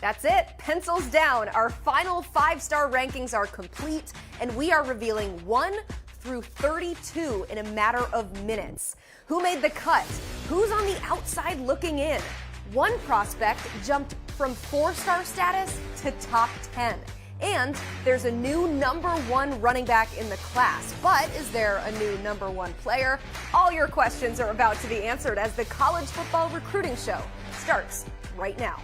That's it. Pencils down. Our final 5-star rankings are complete, and we are revealing 1 through 32 in a matter of minutes. Who made the cut? Who's on the outside looking in? One prospect jumped from 4-star status to top 10. And there's a new number 1 running back in the class. But is there a new number 1 player? All your questions are about to be answered as the College Football Recruiting Show starts right now.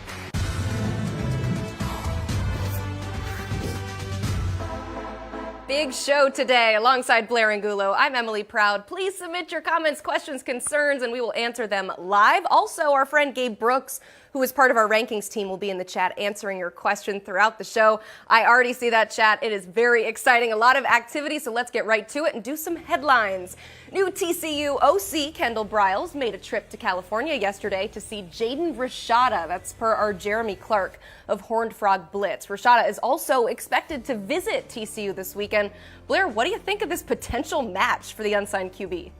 Big show today alongside Blair Angulo. I'm Emily Proud. Please submit your comments, questions, concerns, and we will answer them live. Also, our friend Gabe Brooks, who is part of our rankings team, will be in the chat answering your question throughout the show. I already see that chat. It is very exciting. A lot of activity, so let's get right to it and do some headlines. New TCU OC Kendall Briles made a trip to California yesterday to see Jaden Rashada. That's per our Jeremy Clark of Horned Frog Blitz. Rashada is also expected to visit TCU this weekend. Blair, what do you think of this potential match for the unsigned QB?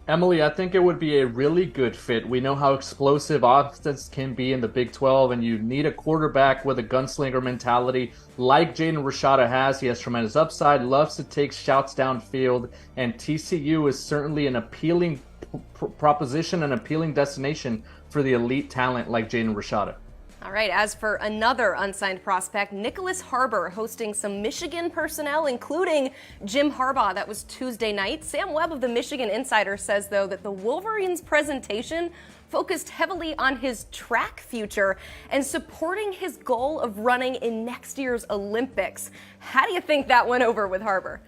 Emily, I think it would be a really good fit. We know how explosive offense can be in the Big 12, and you need a quarterback with a gunslinger mentality like Jaden Rashada has. He has tremendous upside, loves to take shots downfield, and TCU is certainly an appealing proposition, an appealing destination for the elite talent like Jaden Rashada. All right, as for another unsigned prospect, Nicholas Harbor hosting some Michigan personnel, including Jim Harbaugh. That was Tuesday night. Sam Webb of the Michigan Insider says, though, that the Wolverines' presentation focused heavily on his track future and supporting his goal of running in next year's Olympics. How do you think that went over with Harbor?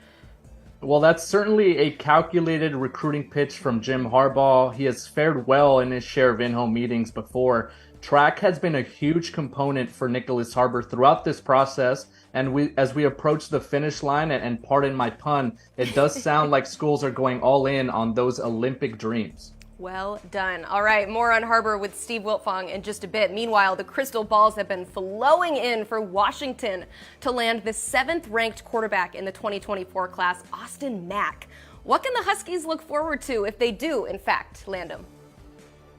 Well, that's certainly a calculated recruiting pitch from Jim Harbaugh. He has fared well in his share of in-home meetings before. Track has been a huge component for Nicholas Harbor throughout this process, and as we approach the finish line, and pardon my pun, it does sound like schools are going all in on those Olympic dreams. Well done. All right, more on Harbor with Steve Wiltfong in just a bit. Meanwhile, the crystal balls have been flowing in for Washington to land the 7th-ranked quarterback in the 2024 class, Austin Mack. What can the Huskies look forward to if they do, in fact, land him?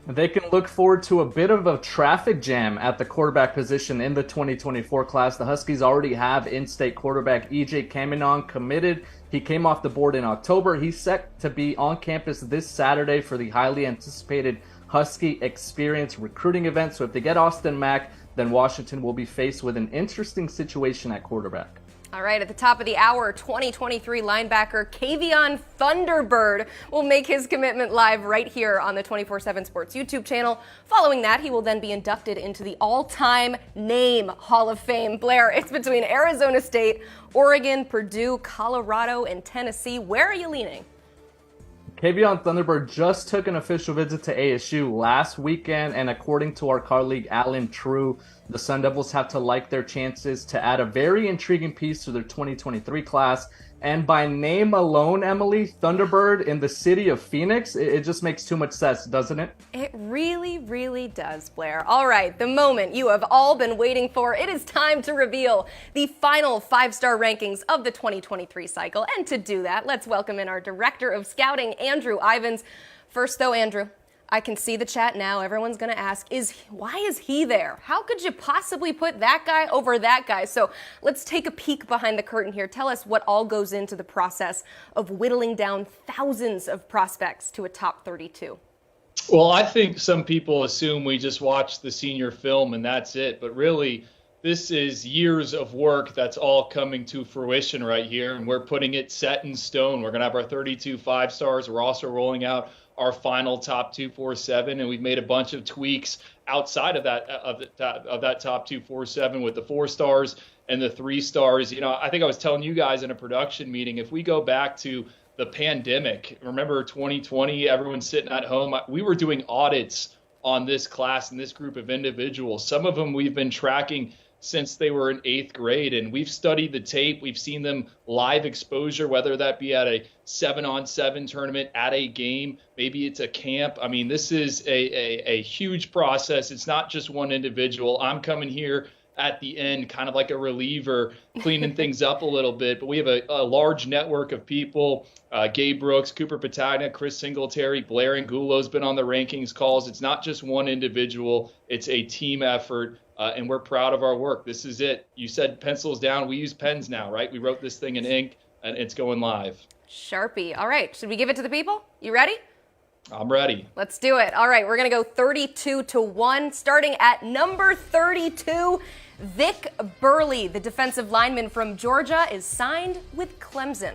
They can look forward to a bit of a traffic jam at the quarterback position in the 2024 class. The Huskies already have in-state quarterback E.J. Caminon committed. He came off the board in October. He's set to be on campus this Saturday for the highly anticipated Husky Experience recruiting event. So if they get Austin Mack, then Washington will be faced with an interesting situation at quarterback. All right, at the top of the hour, 2023 linebacker Kavion Thunderbird will make his commitment live right here on the 24/7 Sports YouTube channel. Following that, he will then be inducted into the all-time name Hall of Fame. Blair, it's between Arizona State, Oregon, Purdue, Colorado, and Tennessee. Where are you leaning? Kavion Thunderbird just took an official visit to ASU last weekend, and according to our colleague Alan True, the Sun Devils have to like their chances to add a very intriguing piece to their 2023 class. And by name alone, Emily, Thunderbird in the city of Phoenix, it just makes too much sense, doesn't it? It really, really does, Blair. All right, the moment you have all been waiting for. It is time to reveal the final 5-star rankings of the 2023 cycle. And to do that, let's welcome in our Director of Scouting, Andrew Ivins. First, though, Andrew, I can see the chat now. Everyone's going to ask, why is he there? How could you possibly put that guy over that guy? So let's take a peek behind the curtain here. Tell us what all goes into the process of whittling down thousands of prospects to a top 32. Well, I think some people assume we just watch the senior film and that's it. But really, this is years of work that's all coming to fruition right here. And we're putting it set in stone. We're going to have our 32 5-stars. We're also rolling out our final top 247, and we've made a bunch of tweaks outside of that top 247 with the 4-stars and the 3-stars. You know, I think I was telling you guys in a production meeting, if we go back to the pandemic, remember 2020, everyone's sitting at home. We were doing audits on this class and this group of individuals. Some of them we've been tracking since they were in 8th grade, and we've studied the tape. We've seen them live exposure, whether that be at a 7-on-7 tournament, at a game, maybe it's a camp. I mean, this is a huge process. It's not just one individual. I'm coming here at the end, kind of like a reliever, cleaning things up a little bit. But we have a large network of people. Gabe Brooks, Cooper Patagna, Chris Singletary, Blair Angullo's been on the rankings calls. It's not just one individual. It's a team effort, and we're proud of our work. This is it. You said pencils down. We use pens now, right? We wrote this thing in ink, and it's going live. Sharpie. All right. Should we give it to the people? You ready? I'm ready. Let's do it. All right. We're going to go 32-1. Starting at number 32, Vic Burley, the defensive lineman from Georgia, is signed with Clemson.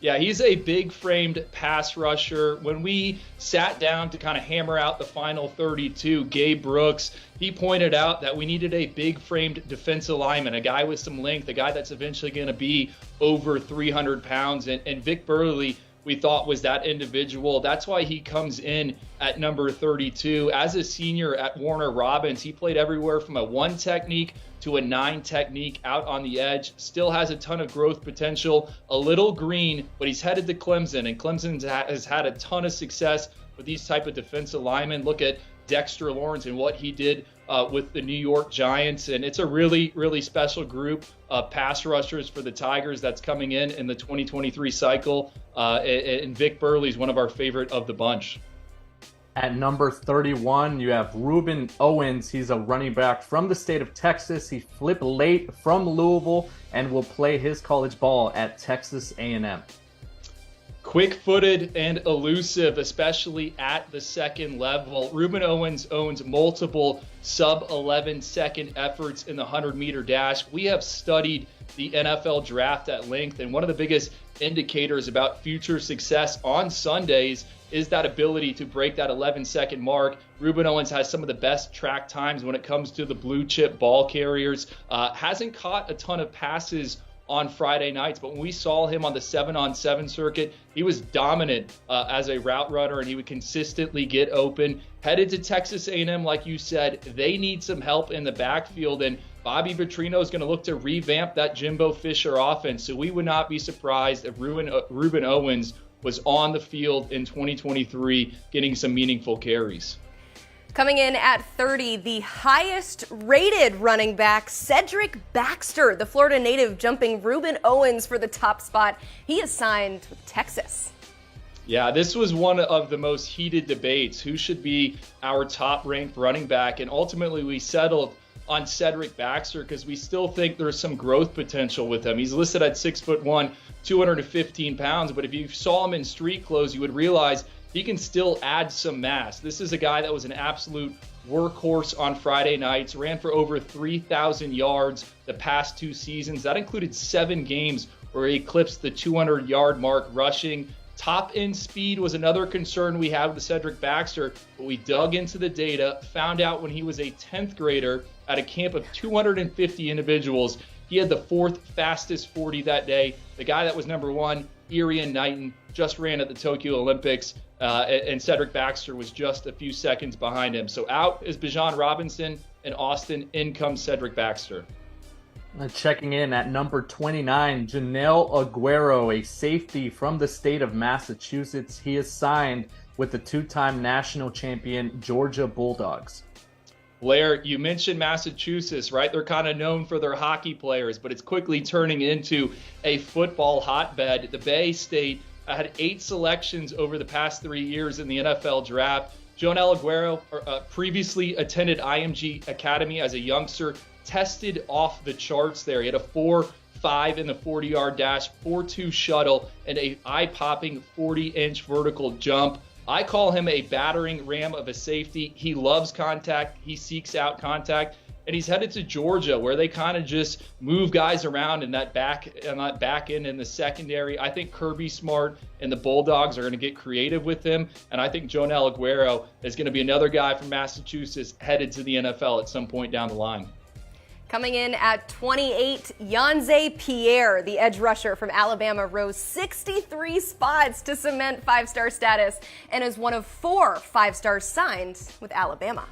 Yeah, he's a big-framed pass rusher. When we sat down to kind of hammer out the final 32, Gabe Brooks, he pointed out that we needed a big-framed defensive lineman, a guy with some length, a guy that's eventually going to be over 300 pounds. And Vic Burley, we thought, was that individual. That's why he comes in at number 32. As a senior at Warner Robins, he played everywhere from a 1 technique to a 9 technique out on the edge. Still has a ton of growth potential, a little green, but he's headed to Clemson, and Clemson has had a ton of success with these type of defensive linemen. Look at Dexter Lawrence and what he did with the New York Giants, and it's a really, really special group of pass rushers for the Tigers that's coming in the 2023 cycle, and Vic Burley is one of our favorite of the bunch. At number 31, you have Reuben Owens. He's a running back from the state of Texas. He flipped late from Louisville and will play his college ball at Texas A&M. Quick-footed and elusive, especially at the second level. Reuben Owens owns multiple sub-11 second efforts in the 100-meter dash. We have studied the NFL draft at length, and one of the biggest indicators about future success on Sundays is that ability to break that 11-second mark. Reuben Owens has some of the best track times when it comes to the blue chip ball carriers. Hasn't caught a ton of passes on Friday nights, but when we saw him on the 7-on-7 circuit, he was dominant as a route runner, and he would consistently get open. Headed to Texas A&M, like you said, they need some help in the backfield, and Bobby Petrino is going to look to revamp that Jimbo Fisher offense, so we would not be surprised if Reuben Owens was on the field in 2023 getting some meaningful carries. Coming in at 30, the highest rated running back, Cedric Baxter, the Florida native, jumping Reuben Owens for the top spot. He is signed with Texas. Yeah, this was one of the most heated debates. Who should be our top-ranked running back? And ultimately, we settled on Cedric Baxter because we still think there's some growth potential with him. He's listed at 6'1", 215 pounds, but if you saw him in street clothes, you would realize he can still add some mass. This is a guy that was an absolute workhorse on Friday nights, ran for over 3,000 yards the past 2 seasons. That included 7 games where he eclipsed the 200-yard mark rushing. Top-end speed was another concern we had with Cedric Baxter, but we dug into the data, found out when he was a 10th grader at a camp of 250 individuals, he had the 4th fastest 40 that day. The guy that was number 1, Irian Knighton, just ran at the Tokyo Olympics, and Cedric Baxter was just a few seconds behind him. So out is Bijan Robinson, and Austin, in comes Cedric Baxter. Checking in at number 29, Jonel Aguero, a safety from the state of Massachusetts. He is signed with the 2-time national champion Georgia Bulldogs. Blair, you mentioned Massachusetts, right? They're kind of known for their hockey players, but it's quickly turning into a football hotbed. The Bay State had 8 selections over the past 3 years in the NFL draft. Jonel Aguero previously attended IMG Academy as a youngster, tested off the charts there. He had a 4.5 in the 40-yard dash, 4.2 shuttle, and a eye-popping 40-inch vertical jump. I call him a battering ram of a safety. He loves contact. He seeks out contact. And he's headed to Georgia, where they kind of just move guys around in that back end in the secondary. I think Kirby Smart and the Bulldogs are going to get creative with him. And I think Jonel Aguero is going to be another guy from Massachusetts headed to the NFL at some point down the line. Coming in at 28, Yonze Pierre, the edge rusher from Alabama, rose 63 spots to cement 5-star status and is one of 4 5-stars signed with Alabama.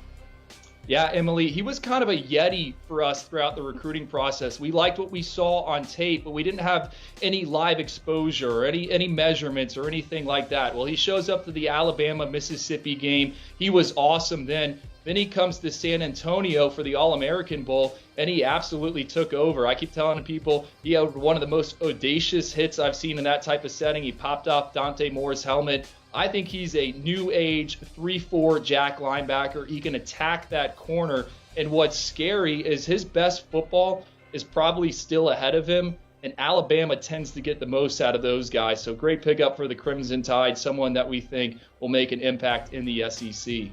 Yeah, Emily, he was kind of a yeti for us throughout the recruiting process. We liked what we saw on tape, but we didn't have any live exposure or any measurements or anything like that. Well, he shows up to the Alabama-Mississippi game. He was awesome then. Then he comes to San Antonio for the All-American Bowl, and he absolutely took over. I keep telling people he had one of the most audacious hits I've seen in that type of setting. He popped off Dante Moore's helmet. I think he's a new age 3-4 jack linebacker. He can attack that corner. And what's scary is his best football is probably still ahead of him. And Alabama tends to get the most out of those guys. So great pickup for the Crimson Tide, someone that we think will make an impact in the SEC.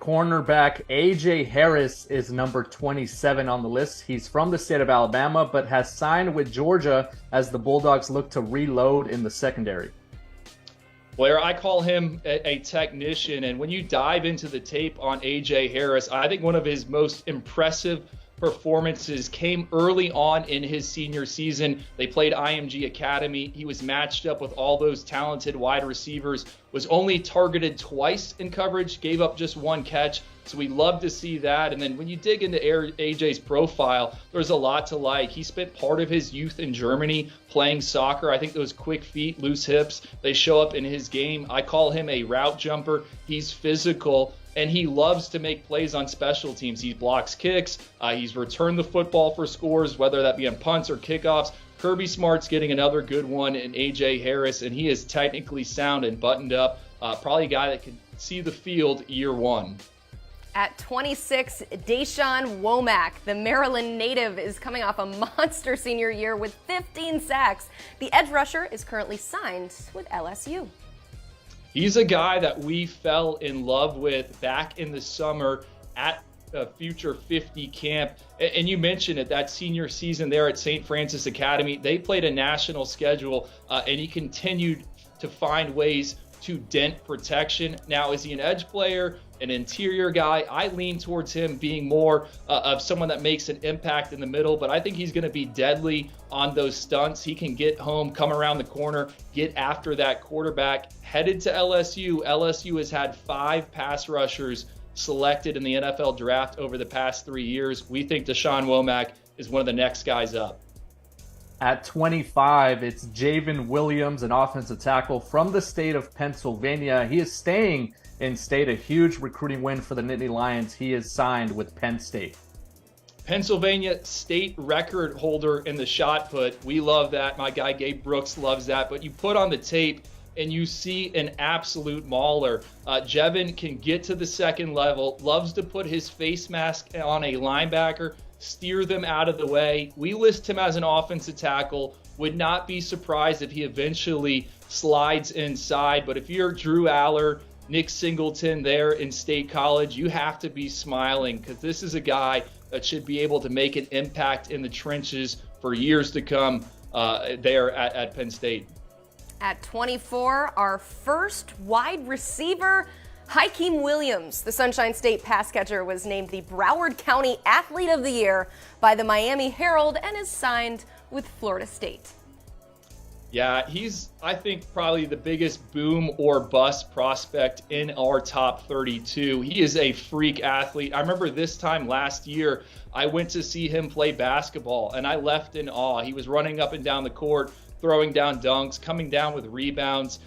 Cornerback A.J. Harris is number 27 on the list. He's from the state of Alabama, but has signed with Georgia as the Bulldogs look to reload in the secondary. Blair, I call him a technician, and when you dive into the tape on A.J. Harris, I think one of his most impressive performances came early on in his senior season. They played IMG Academy. He was matched up with all those talented wide receivers, was only targeted twice in coverage, gave up just one catch. So we love to see that. And then when you dig into AJ's profile, there's a lot to like. He spent part of his youth in Germany playing soccer. I think those quick feet, loose hips, they show up in his game. I call him a route jumper. He's physical, and he loves to make plays on special teams. He blocks kicks. He's returned the football for scores, whether that be on punts or kickoffs. Kirby Smart's getting another good one in A.J. Harris, and he is technically sound and buttoned up. Probably a guy that can see the field year one. At 26, DeSean Womack, the Maryland native, is coming off a monster senior year with 15 sacks. The edge rusher is currently signed with LSU. He's a guy that we fell in love with back in the summer at Future 50 camp. And you mentioned it, that senior season there at St. Francis Academy, they played a national schedule, and he continued to find ways to dent protection. Now, is he an edge player, an interior guy? I lean towards him being more of someone that makes an impact in the middle, but I think he's going to be deadly on those stunts. He can get home, come around the corner, get after that quarterback. Headed to LSU, LSU has had 5 pass rushers selected in the NFL draft over the past 3 years. We think DeSean Womack is one of the next guys up. At 25, it's Javen Williams, an offensive tackle from the state of Pennsylvania. He is staying in state, a huge recruiting win for the Nittany Lions. He is signed with Penn State. Pennsylvania state record holder in the shot put. We love that. My guy Gabe Brooks loves that. But you put on the tape and you see an absolute mauler. Javen can get to the second level, loves to put his face mask on a linebacker, steer them out of the way. We list him as an offensive tackle. Would not be surprised if he eventually slides inside. But if you're Drew Aller, Nick Singleton there in State College, you have to be smiling, because this is a guy that should be able to make an impact in the trenches for years to come there at Penn State. At 24, our first wide receiver, Hiken Williams, the Sunshine State pass catcher, was named the Broward County Athlete of the Year by the Miami Herald and is signed with Florida State. Yeah, he's, I think, probably the biggest boom or bust prospect in our top 32. He is a freak athlete. I remember this time last year, I went to see him play basketball, and I left in awe. He was running up and down the court, throwing down dunks, coming down with rebounds.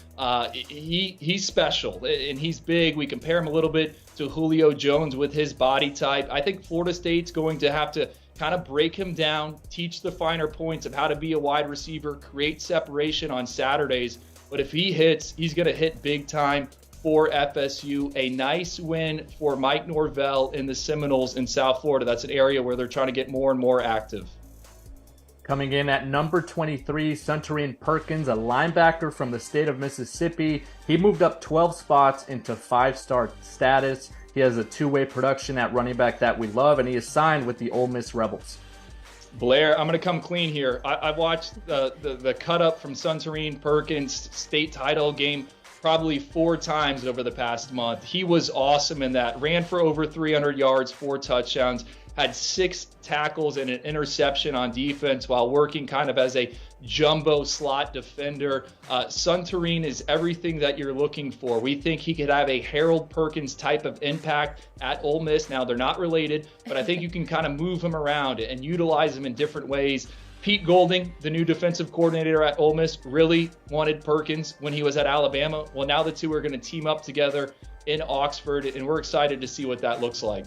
He's special, and he's big. We compare him a little bit to Julio Jones with his body type. I think Florida State's going to have to kind of break him down, teach the finer points of how to be a wide receiver, create separation on Saturdays. But if he hits, he's going to hit big time for FSU. A nice win for Mike Norvell in the Seminoles in South Florida. That's an area where they're trying to get more and more active. Coming in at number 23, Centurion Perkins, a linebacker from the state of Mississippi. He moved up 12 spots into 5-star status. He has a two-way production at running back that we love, and he is signed with the Ole Miss Rebels. Blair, I'm going to come clean here. I've watched the cut-up from Centurion Perkins' state title game probably 4 times over the past month. He was awesome in that. Ran for over 300 yards, 4 touchdowns. Had 6 tackles and an interception on defense while working kind of as a jumbo slot defender. Centurion is everything that you're looking for. We think he could have a Harold Perkins type of impact at Ole Miss. Now, they're not related, but I think you can kind of move him around and utilize him in different ways. Pete Golding, the new defensive coordinator at Ole Miss, really wanted Perkins when he was at Alabama. Well, now the two are going to team up together in Oxford, and we're excited to see what that looks like.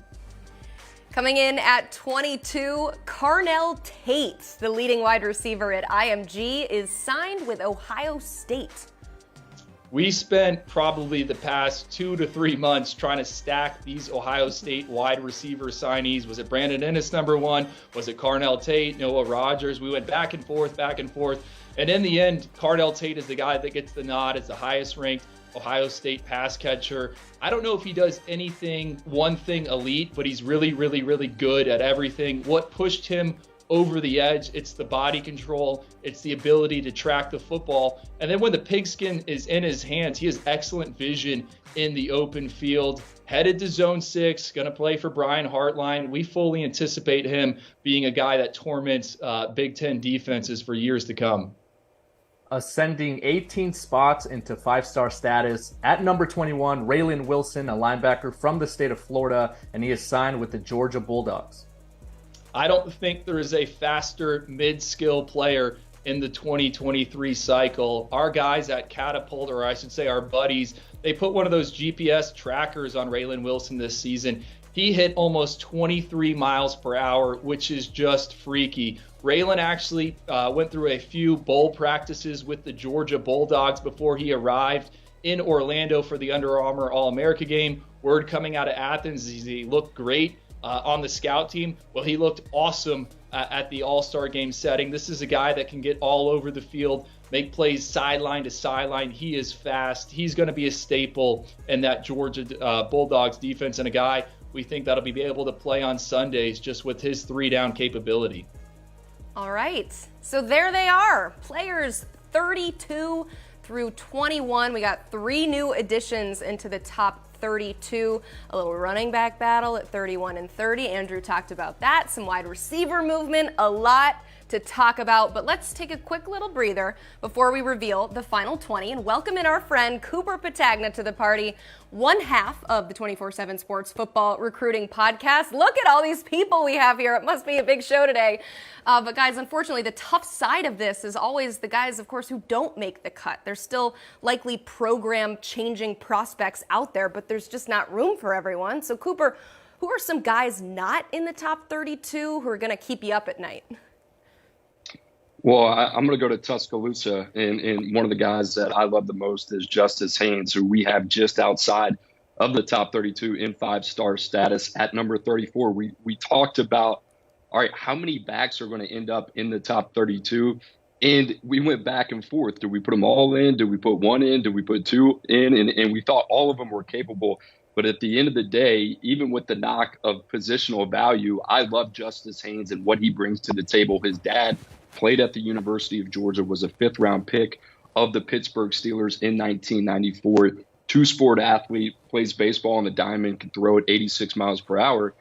Coming in at 22, Carnell Tate, the leading wide receiver at IMG, is signed with Ohio State. We spent probably the past 2 to 3 months trying to stack these Ohio State wide receiver signees. Was it Brandon Ennis, number one? Was it Carnell Tate, Noah Rogers? We went back and forth. And in the end, Carnell Tate is the guy that gets the nod as the highest ranked Ohio State pass catcher. I don't know if he does one thing elite, but he's really, really, really good at everything. What pushed him over the edge? It's the body control. It's the ability to track the football. And then when the pigskin is in his hands, he has excellent vision in the open field. Headed to zone 6, going to play for Brian Hartline. We fully anticipate him being a guy that torments Big Ten defenses for years to come. Ascending 18 spots into 5-star status. At number 21, Raylan Wilson, a linebacker from the state of Florida, and he is signed with the Georgia Bulldogs. I don't think there is a faster mid-skill player in the 2023 cycle. Our guys at Catapult, or I should say our buddies, they put one of those GPS trackers on Raylan Wilson this season. He hit almost 23 miles per hour, which is just freaky. Raylan actually went through a few bowl practices with the Georgia Bulldogs before he arrived in Orlando for the Under Armour All-America game. Word coming out of Athens is he looked great on the scout team. Well, he looked awesome at the All-Star game setting. This is a guy that can get all over the field, make plays sideline to sideline. He is fast. He's going to be a staple in that Georgia Bulldogs defense, and a guy we think that'll be able to play on Sundays just with his 3-down capability. All right, so there they are, players 32 through 21. We got 3 new additions into the top 32. A little running back battle at 31 and 30. Andrew talked about that. Some wide receiver movement, a lot to talk about. But let's take a quick little breather before we reveal the final 20 and welcome in our friend Cooper Patagna to the party, one half of the 24/7 Sports Football Recruiting Podcast. Look at all these people we have here. It must be a big show today. But guys, unfortunately, the tough side of this is always the guys, of course, who don't make the cut. There's still likely program-changing prospects out there, but there's just not room for everyone. So, Cooper, who are some guys not in the top 32 who are going to keep you up at night? Well, I'm going to go to Tuscaloosa, and one of the guys that I love the most is Justice Haynes, who we have just outside of the top 32 in 5-star status at number 34. We talked about, all right, how many backs are going to end up in the top 32? And we went back and forth. Did we put them all in? Did we put one in? Did we put 2 in? And we thought all of them were capable. But at the end of the day, even with the knock of positional value, I love Justice Haynes and what he brings to the table. His dad played at the University of Georgia, was a 5th-round pick of the Pittsburgh Steelers in 1994. Two-sport athlete, plays baseball on the diamond, can throw at 86 miles per hour.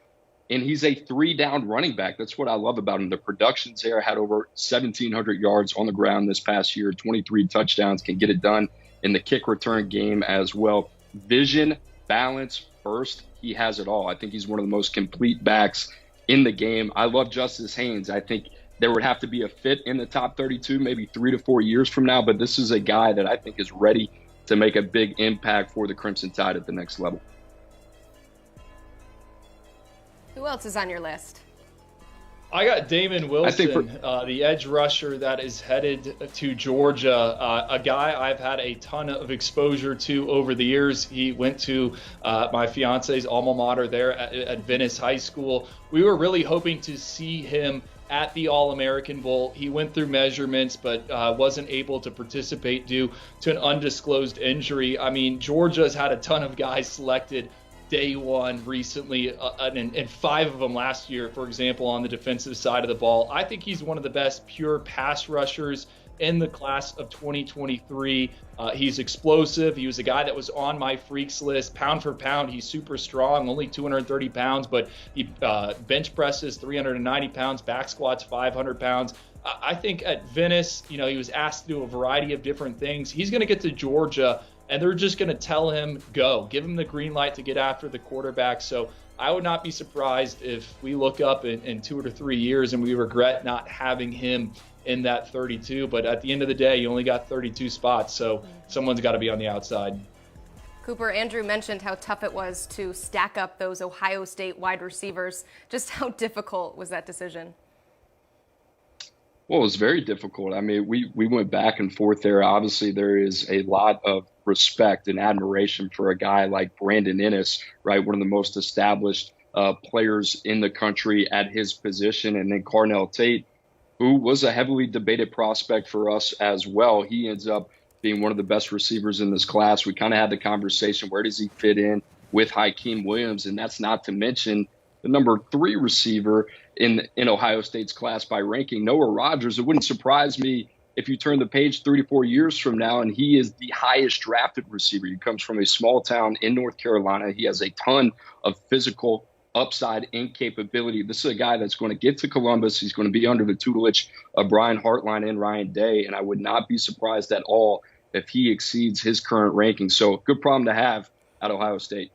And he's a 3-down running back. That's what I love about him. The production's there, had over 1,700 yards on the ground this past year, 23 touchdowns, can get it done in the kick return game as well. Vision, balance, burst, he has it all. I think he's one of the most complete backs in the game. I love Justice Haynes. I think there would have to be a fit in the top 32, maybe 3 to 4 years from now. But this is a guy that I think is ready to make a big impact for the Crimson Tide at the next level. Who else is on your list? I got Damon Wilson, the edge rusher that is headed to Georgia, a guy I've had a ton of exposure to over the years. He went to my fiance's alma mater there at Venice High School. We were really hoping to see him at the All-American Bowl. He went through measurements, but wasn't able to participate due to an undisclosed injury. I mean, Georgia's had a ton of guys selected day one recently, and 5 of them last year, for example, on the defensive side of the ball. I think he's one of the best pure pass rushers in the class of 2023. He's explosive. He was a guy that was on my freaks list. Pound for pound, he's super strong, only 230 pounds, but he bench presses 390 pounds, back squats 500 pounds. I think at Venice, he was asked to do a variety of different things. He's going to get to Georgia, and they're just going to tell him, go. Give him the green light to get after the quarterback. So I would not be surprised if we look up in 2 or 3 years and we regret not having him in that 32. But at the end of the day, you only got 32 spots, so someone's got to be on the outside. Cooper, Andrew mentioned how tough it was to stack up those Ohio State wide receivers. Just how difficult was that decision? Well, it was very difficult. I mean, we went back and forth there. Obviously, there is a lot of respect and admiration for a guy like Brandon Ennis, right? One of the most established players in the country at his position. And then Carnell Tate, who was a heavily debated prospect for us as well. He ends up being one of the best receivers in this class. We kind of had the conversation, where does he fit in with Hiken Williams? And that's not to mention the number 3 receiver in Ohio State's class by ranking, Noah Rogers. It wouldn't surprise me if you turn the page 3 to 4 years from now and he is the highest drafted receiver. He comes from a small town in North Carolina. He has a ton of physical upside and capability. This is a guy that's going to get to Columbus. He's going to be under the tutelage of Brian Hartline and Ryan Day, and I would not be surprised at all if he exceeds his current ranking. So good problem to have at Ohio State.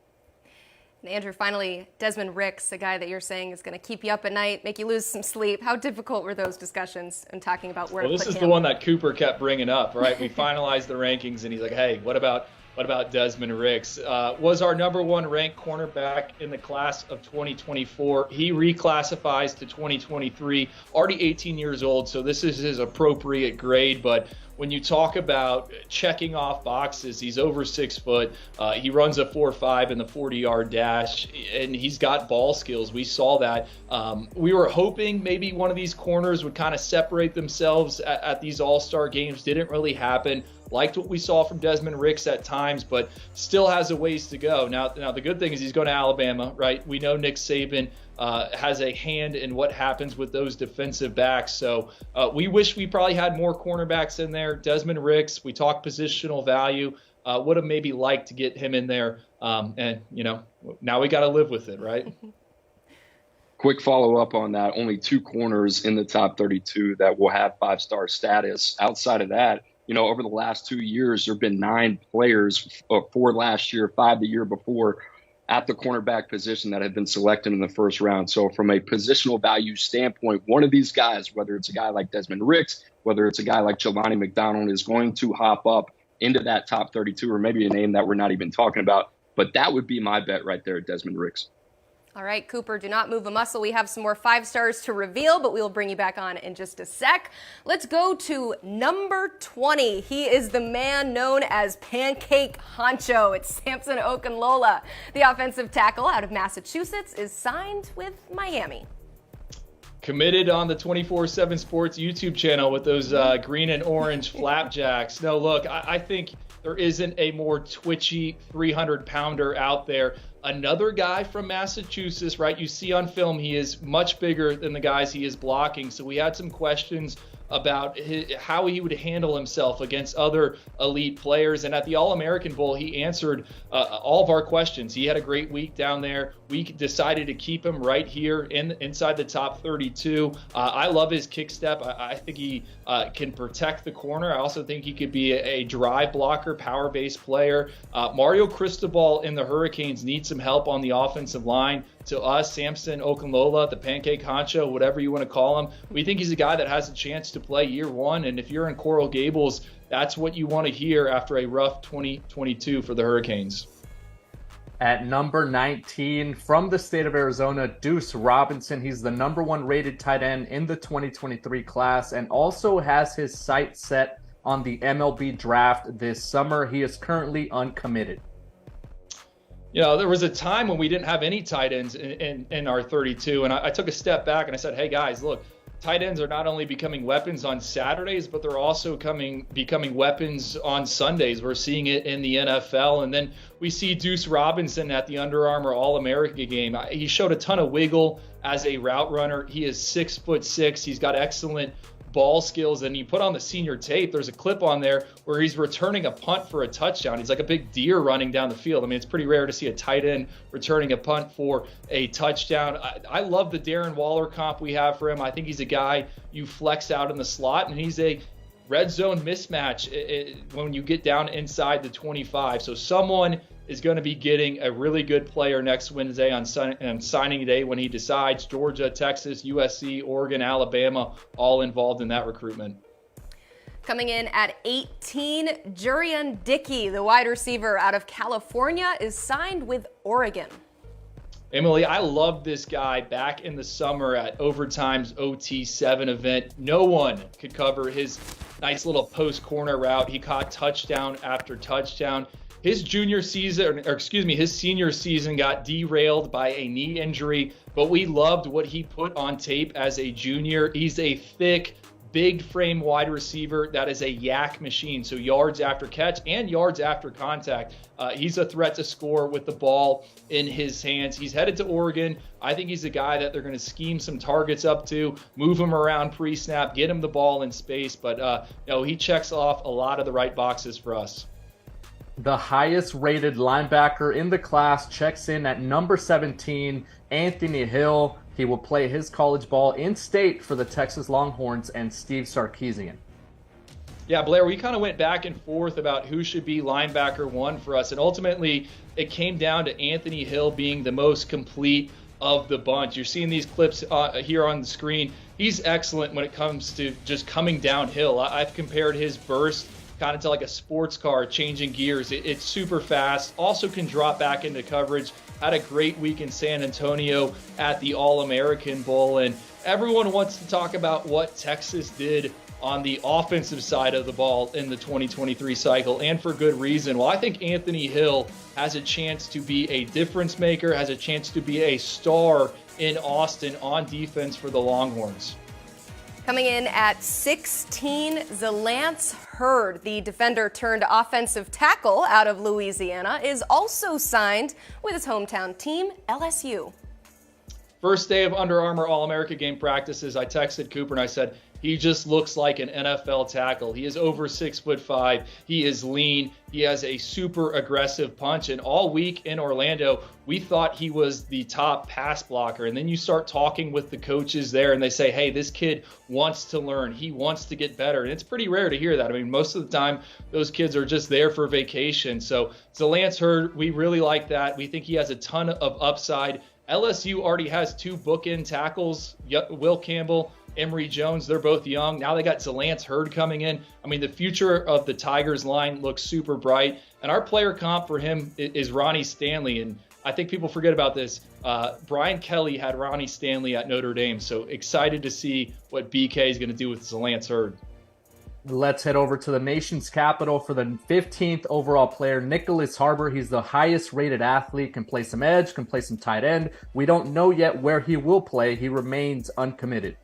And Andrew, finally, Desmond Ricks, a guy that you're saying is going to keep you up at night, make you lose some sleep. How difficult were those discussions and talking about where to put him? Well, this is the one that Cooper kept bringing up, right? We finalized the rankings, and he's like, hey, what about Desmond Ricks? Was our number 1 ranked cornerback in the class of 2024. He reclassifies to 2023, already 18 years old, so this is his appropriate grade. But when you talk about checking off boxes, he's over 6 foot. He runs a 4.5 in the 40-yard dash, and he's got ball skills. We saw that. We were hoping maybe one of these corners would kind of separate themselves at these all-star games. Didn't really happen. Liked what we saw from Desmond Ricks at times, but still has a ways to go. Now the good thing is he's going to Alabama, right? We know Nick Saban has a hand in what happens with those defensive backs. So we wish we probably had more cornerbacks in there. Desmond Ricks, we talk positional value. Would have maybe liked to get him in there. And, now we got to live with it, right? Quick follow-up on that. Only 2 corners in the top 32 that will have 5-star status. Outside of that, over the last 2 years, there have been 9 players, 4 last year, 5 the year before, at the cornerback position that have been selected in the first round. So from a positional value standpoint, one of these guys, whether it's a guy like Desmond Ricks, whether it's a guy like Jelani McDonald, is going to hop up into that top 32, or maybe a name that we're not even talking about. But that would be my bet right there, Desmond Ricks. All right, Cooper, do not move a muscle. We have some more 5-stars to reveal, but we will bring you back on in just a sec. Let's go to number 20. He is the man known as Pancake Honcho. It's Samson Okinlola. The offensive tackle out of Massachusetts is signed with Miami. Committed on the 24/7 Sports YouTube channel with those green and orange flapjacks. No, look, I think there isn't a more twitchy 300-pounder out there. Another guy from Massachusetts, right? You see on film, he is much bigger than the guys he is blocking. So we had some questions about how he would handle himself against other elite players. And at the All-American Bowl, he answered all of our questions. He had a great week down there. We decided to keep him right here inside the top 32. I love his kick step. I think he can protect the corner. I also think he could be a drive blocker, power-based player. Mario Cristobal in the Hurricanes needs some help on the offensive line. To us, Samson Okinlola, the Pancake Honcho, whatever you want to call him, we think he's a guy that has a chance to play year one. And if you're in Coral Gables, that's what you want to hear after a rough 2022 for the Hurricanes. At number 19, from the state of Arizona, Deuce Robinson. He's the number 1 rated tight end in the 2023 class and also has his sights set on the MLB draft this summer. He is currently uncommitted. There was a time when we didn't have any tight ends in our 32, and I took a step back and I said, hey guys, look, tight ends are not only becoming weapons on Saturdays, but they're also becoming weapons on Sundays. We're seeing it in the NFL. And then we see Deuce Robinson at the Under Armour All-America game. He showed a ton of wiggle as a route runner. He is 6'6". He's got excellent ball skills, and you put on the senior tape, there's a clip on there where he's returning a punt for a touchdown. He's like a big deer running down the field. I mean, it's pretty rare to see a tight end returning a punt for a touchdown. I love the Darren Waller comp we have for him. I think he's a guy you flex out in the slot, and he's a red zone mismatch when you get down inside the 25. So someone is going to be getting a really good player next Wednesday on signing day when he decides. Georgia, Texas, USC, Oregon, Alabama, all involved in that recruitment. Coming in at 18, Jurian Dickey, the wide receiver out of California, is signed with Oregon. Emily, I love this guy. Back in the summer at Overtime's OT7 event, no one could cover his nice little post corner route. He caught touchdown after touchdown. His senior season got derailed by a knee injury, but we loved what he put on tape as a junior. He's a thick, big frame wide receiver that is a yak machine. So yards after catch and yards after contact. He's a threat to score with the ball in his hands. He's headed to Oregon. I think he's a guy that they're going to scheme some targets up to, move him around pre-snap, get him the ball in space. But he checks off a lot of the right boxes for us. The highest rated linebacker in the class checks in at number 17, Anthony Hill. He will play his college ball in state for the Texas Longhorns and Steve Sarkisian. Yeah, Blair, we kind of went back and forth about who should be linebacker one for us, and ultimately it came down to Anthony Hill being the most complete of the bunch. You're seeing these clips here on the screen. He's excellent when it comes to just coming downhill. I've compared his burst kind of to like a sports car changing gears. It's super fast, also can drop back into coverage. Had a great week in San Antonio at the All-American Bowl, and everyone wants to talk about what Texas did on the offensive side of the ball in the 2023 cycle, and for good reason. Well, I think Anthony Hill has a chance to be a difference maker, has a chance to be a star in Austin on defense for the Longhorns. Coming in at 16, Zalance Herdt, the defender turned offensive tackle out of Louisiana, is also signed with his hometown team, LSU. First day of Under Armour All-America game practices, I texted Cooper and I said, he just looks like an NFL tackle. He is over 6'5". He is lean. He has a super aggressive punch. And all week in Orlando, we thought he was the top pass blocker. And then you start talking with the coaches there and they say, hey, this kid wants to learn. He wants to get better. And it's pretty rare to hear that. I mean, most of the time, those kids are just there for vacation. So Zalance Herdt, we really like that. We think he has a ton of upside. LSU already has two bookend tackles, Will Campbell, Emory Jones. They're both young. Now they got Zalance Herdt coming in. I mean, the future of the Tigers line looks super bright. And our player comp for him is Ronnie Stanley. And I think people forget about this. Brian Kelly had Ronnie Stanley at Notre Dame. So excited to see what BK is going to do with Zalance Herdt. Let's head over to the nation's capital for the 15th overall player, Nicholas Harbor. He's the highest rated athlete, can play some edge, can play some tight end. We don't know yet where he will play. He remains uncommitted.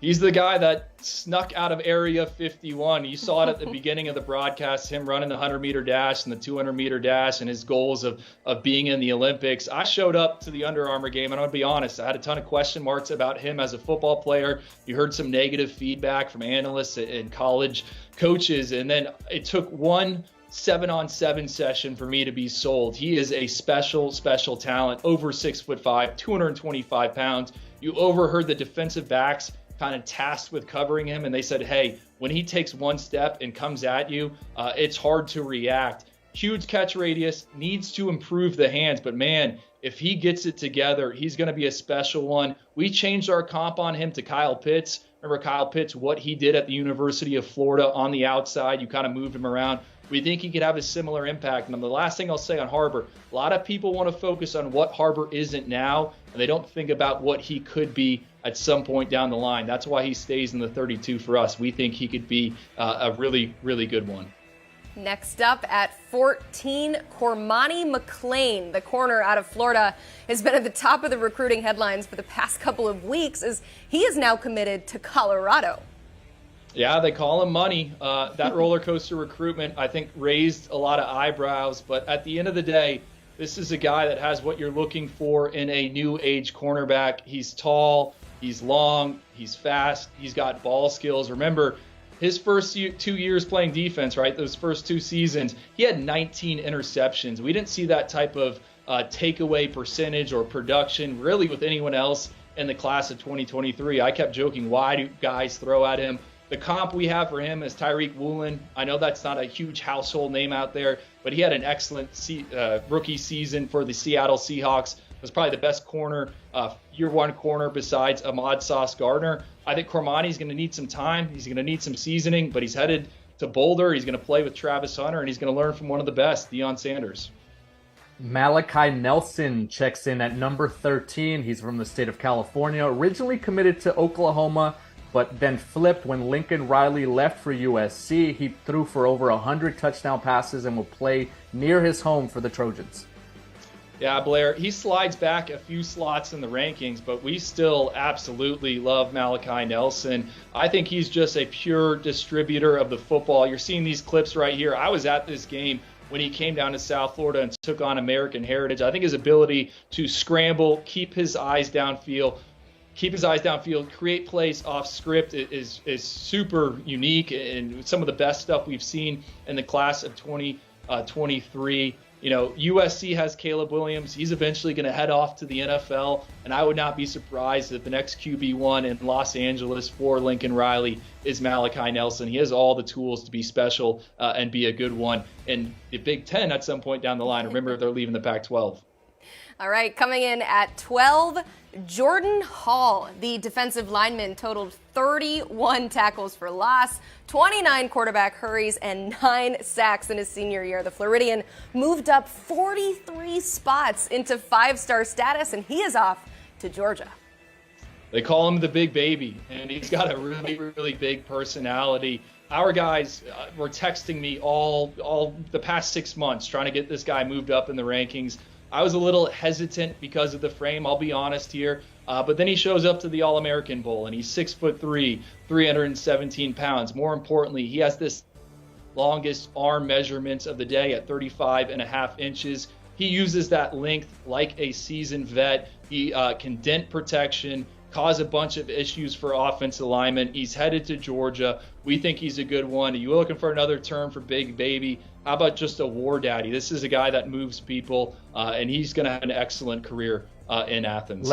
He's the guy that snuck out of Area 51. You saw it at the beginning of the broadcast, him running the 100-meter dash and the 200-meter dash and his goals of being in the Olympics. I showed up to the Under Armour game, and I'm going to be honest, I had a ton of question marks about him as a football player. You heard some negative feedback from analysts and college coaches, and then it took one 7-on-7 session for me to be sold. He is a special talent, over 6'5", 225 pounds. You overheard the defensive backs kind of tasked with covering him, and they said, hey, when he takes one step and comes at you, it's hard to react. Huge catch radius, needs to improve the hands, but man, if he gets it together, he's going to be a special one. We changed our comp on him to Kyle Pitts. Remember Kyle Pitts, what he did at the University of Florida on the outside, you kind of moved him around. We think he could have a similar impact. And the last thing I'll say on Harbor, a lot of people want to focus on what Harbor isn't now, and they don't think about what he could be at some point down the line. That's why he stays in the 32 for us. We think he could be a really, really good one. Next up at 14, Cormani McClain, the corner out of Florida, has been at the top of the recruiting headlines for the past couple of weeks as he is now committed to Colorado. Yeah, they call him money. That roller coaster recruitment, I think, raised a lot of eyebrows. But at the end of the day, this is a guy that has what you're looking for in a new age cornerback. He's tall, he's long, he's fast, he's got ball skills. Remember, his first 2 years playing defense, right, those first two seasons, he had 19 interceptions. We didn't see that type of takeaway percentage or production really with anyone else in the class of 2023. I kept joking, why do guys throw at him? The comp we have for him is Tyreek Woolen. I know that's not a huge household name out there, but he had an excellent rookie season for the Seattle Seahawks. Was probably the best corner, year one corner besides Ahmad Sauce Gardner. I think Cormani's going to need some time. He's going to need some seasoning, but he's headed to Boulder. He's going to play with Travis Hunter, and he's going to learn from one of the best, Deion Sanders. Malachi Nelson checks in at number 13. He's from the state of California, originally committed to Oklahoma, but then flipped when Lincoln Riley left for USC. He threw for over 100 touchdown passes and will play near his home for the Trojans. Yeah, Blair, he slides back a few slots in the rankings, but we still absolutely love Malachi Nelson. I think he's just a pure distributor of the football. You're seeing these clips right here. I was at this game when he came down to South Florida and took on American Heritage. I think his ability to scramble, keep his eyes downfield, create plays off script is super unique and some of the best stuff we've seen in the class of 2023. You know, USC has Caleb Williams. He's eventually going to head off to the NFL, and I would not be surprised if the next QB1 in Los Angeles for Lincoln Riley is Malachi Nelson. He has all the tools to be special and be a good one in the Big Ten at some point down the line. Remember, they're leaving the Pac-12. All right, coming in at 12, Jordan Hall, the defensive lineman, totaled 31 tackles for loss, 29 quarterback hurries, and 9 sacks in his senior year. The Floridian moved up 43 spots into 5-star status, and he is off to Georgia. They call him the big baby, and he's got a really, really big personality. Our guys were texting me all the past 6 months trying to get this guy moved up in the rankings. I was a little hesitant because of the frame, I'll be honest here. But then he shows up to the All-American Bowl, and he's 6'3", 317 pounds. More importantly, he has this longest arm measurements of the day at 35.5 inches. He uses that length like a seasoned vet. He can dent protection, cause a bunch of issues for offensive linemen. He's headed to Georgia. We think he's a good one. Are you looking for another term for big baby? How about just a war daddy? This is a guy that moves people, and he's going to have an excellent career in Athens.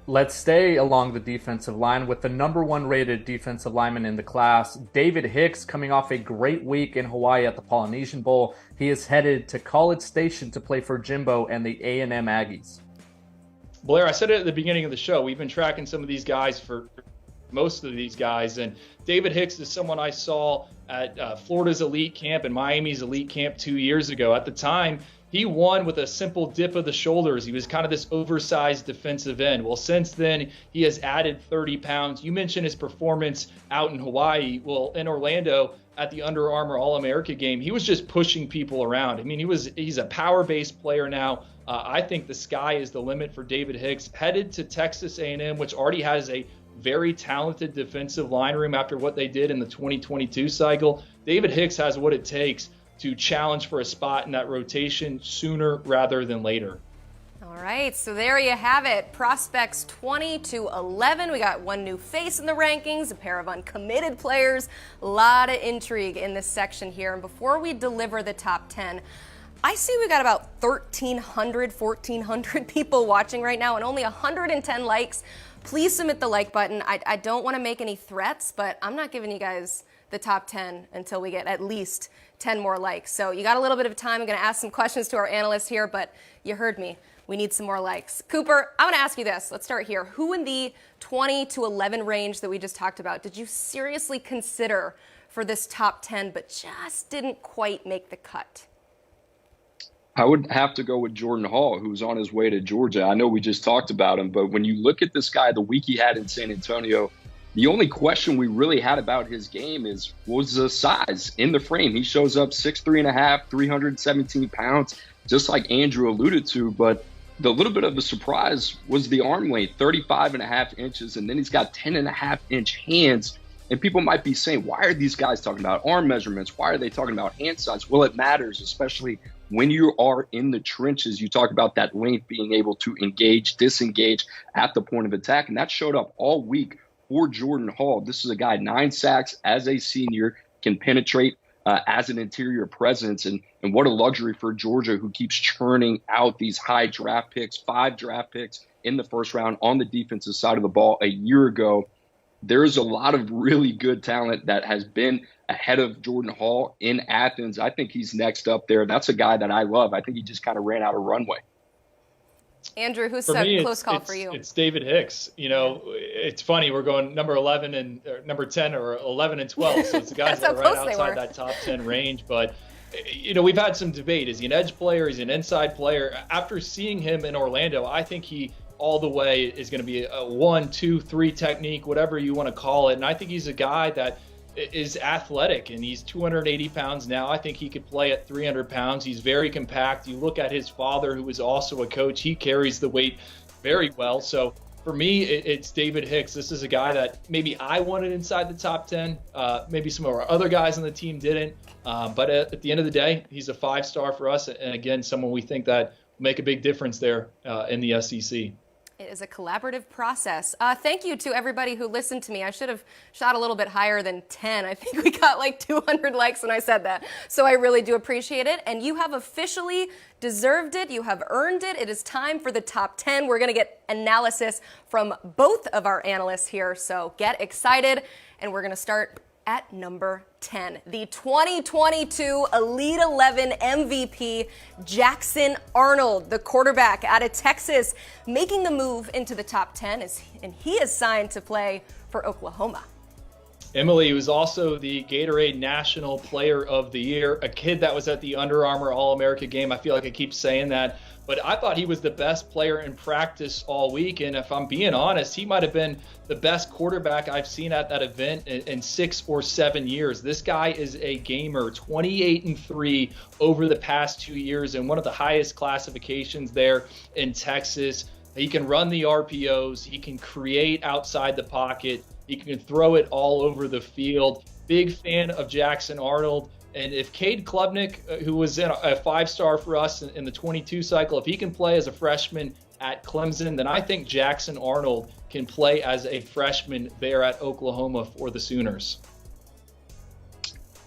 Let's stay along the defensive line with the number 1 rated defensive lineman in the class, David Hicks, coming off a great week in Hawaii at the Polynesian Bowl. He is headed to College Station to play for Jimbo and the A&M Aggies. Blair, I said it at the beginning of the show. We've been tracking some of these guys most of these guys, and David Hicks is someone I saw at Florida's elite camp and Miami's elite camp 2 years ago. At the time, he won with a simple dip of the shoulders. He was kind of this oversized defensive end. Well, since then, he has added 30 pounds. You mentioned his performance out in Hawaii. Well, in Orlando at the Under Armour All-America game, he was just pushing people around. I mean, he's a power-based player now. I think the sky is the limit for David Hicks. Headed to Texas A&M, which already has a very talented defensive line room after what they did in the 2022 cycle. David Hicks has what it takes to challenge for a spot in that rotation sooner rather than later. All right, so there you have it. Prospects 20 to 11. We got one new face in the rankings, a pair of uncommitted players. A lot of intrigue in this section here. And before we deliver the top 10, I see we got about 1,400 people watching right now and only 110 likes. Please submit the like button. I don't want to make any threats, but I'm not giving you guys the top 10 until we get at least 10 more likes. So you got a little bit of time. I'm going to ask some questions to our analysts here, but you heard me. We need some more likes. Cooper, I want to ask you this. Let's start here. Who in the 20 to 11 range that we just talked about did you seriously consider for this top 10 but just didn't quite make the cut? I would have to go with Jordan Hall, who's on his way to Georgia. I know we just talked about him, but when you look at this guy, the week he had in San Antonio, the only question we really had about his game was the size in the frame. He shows up 6'3.5", 317 pounds, just like Andrew alluded to. But the little bit of a surprise was the arm length, 35.5 inches, and then he's got 10.5-inch hands. And people might be saying, why are these guys talking about arm measurements? Why are they talking about hand size? Well, it matters, especially when you are in the trenches. You talk about that length being able to engage, disengage at the point of attack. And that showed up all week for Jordan Hall. This is a guy, 9 sacks as a senior, can penetrate as an interior presence. And what a luxury for Georgia, who keeps churning out these high draft picks, 5 draft picks in the first round on the defensive side of the ball. A year ago, there's a lot of really good talent that has been ahead of Jordan Hall in Athens. I think he's next up there. That's a guy that I love. I think he just kind of ran out of runway. Andrew, who's For me, a close call for you? It's David Hicks. It's funny. We're going number 11 and number 10 or 11 and 12. So it's the guys that are right outside that top 10 range. But, we've had some debate. Is he an edge player? Is he an inside player? After seeing him in Orlando, I think he all the way is going to be a 1, 2, 3 technique, whatever you want to call it. And I think he's a guy that is athletic, and he's 280 pounds now. I think he could play at 300 pounds. He's very compact. You look at his father, who is also a coach. He carries the weight very well. So for me, it's David Hicks. This is a guy that maybe I wanted inside the top 10. Maybe some of our other guys on the team didn't. But at the end of the day, he's a 5-star for us. And again, someone we think that will make a big difference there in the SEC. It is a collaborative process. Thank you to everybody who listened to me. I should have shot a little bit higher than 10. I think we got like 200 likes when I said that. So I really do appreciate it. And you have officially deserved it. You have earned it. It is time for the top 10. We're going to get analysis from both of our analysts here. So get excited. And we're going to start at number 10, the 2022 Elite 11 MVP, Jackson Arnold, the quarterback out of Texas, making the move into the top 10, and he is signed to play for Oklahoma. Emily was also the Gatorade National Player of the Year, a kid that was at the Under Armour All-America game. I feel like I keep saying that, but I thought he was the best player in practice all week. And if I'm being honest, he might have been the best quarterback I've seen at that event in 6 or 7 years. This guy is a gamer, 28-3 over the past 2 years, and one of the highest classifications there in Texas. He can run the RPOs. He can create outside the pocket. He can throw it all over the field. Big fan of Jackson Arnold. And if Cade Klubnik, who was in a 5-star for us in the 22 cycle, if he can play as a freshman at Clemson, then I think Jackson Arnold can play as a freshman there at Oklahoma for the Sooners.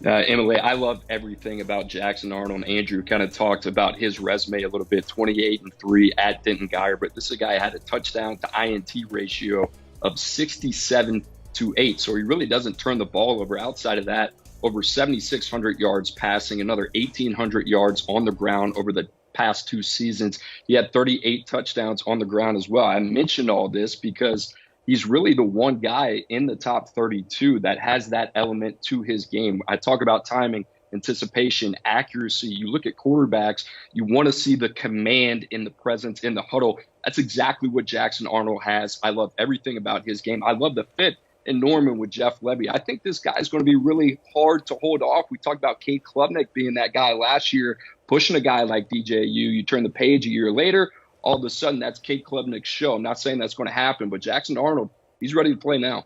Emily, I love everything about Jackson Arnold. Andrew kind of talked about his resume a little bit, 28-3 at Denton Guyer, but this is a guy who had a touchdown to INT ratio of 67-8. So he really doesn't turn the ball over. Outside of that, over 7,600 yards passing, another 1,800 yards on the ground over the past 2 seasons. He had 38 touchdowns on the ground as well. I mentioned all this because he's really the one guy in the top 32 that has that element to his game. I talk about timing, anticipation, accuracy. You look at quarterbacks, you want to see the command in the presence in the huddle. That's exactly what Jackson Arnold has. I love everything about his game. I love the fit in Norman with Jeff Lebby. I think this guy's going to be really hard to hold off. We talked about Cade Klubnik being that guy last year, pushing a guy like DJU. You turn the page a year later, all of a sudden that's Cade Klubnik's show. I'm not saying that's going to happen, but Jackson Arnold, he's ready to play now.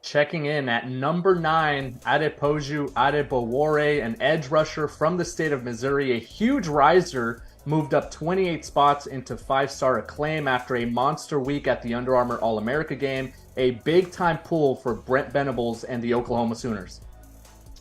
Checking in at number 9, Adeboye, an edge rusher from the state of Missouri, a huge riser, moved up 28 spots into 5-star acclaim after a monster week at the Under Armour All-America game, a big-time pull for Brent Venables and the Oklahoma Sooners.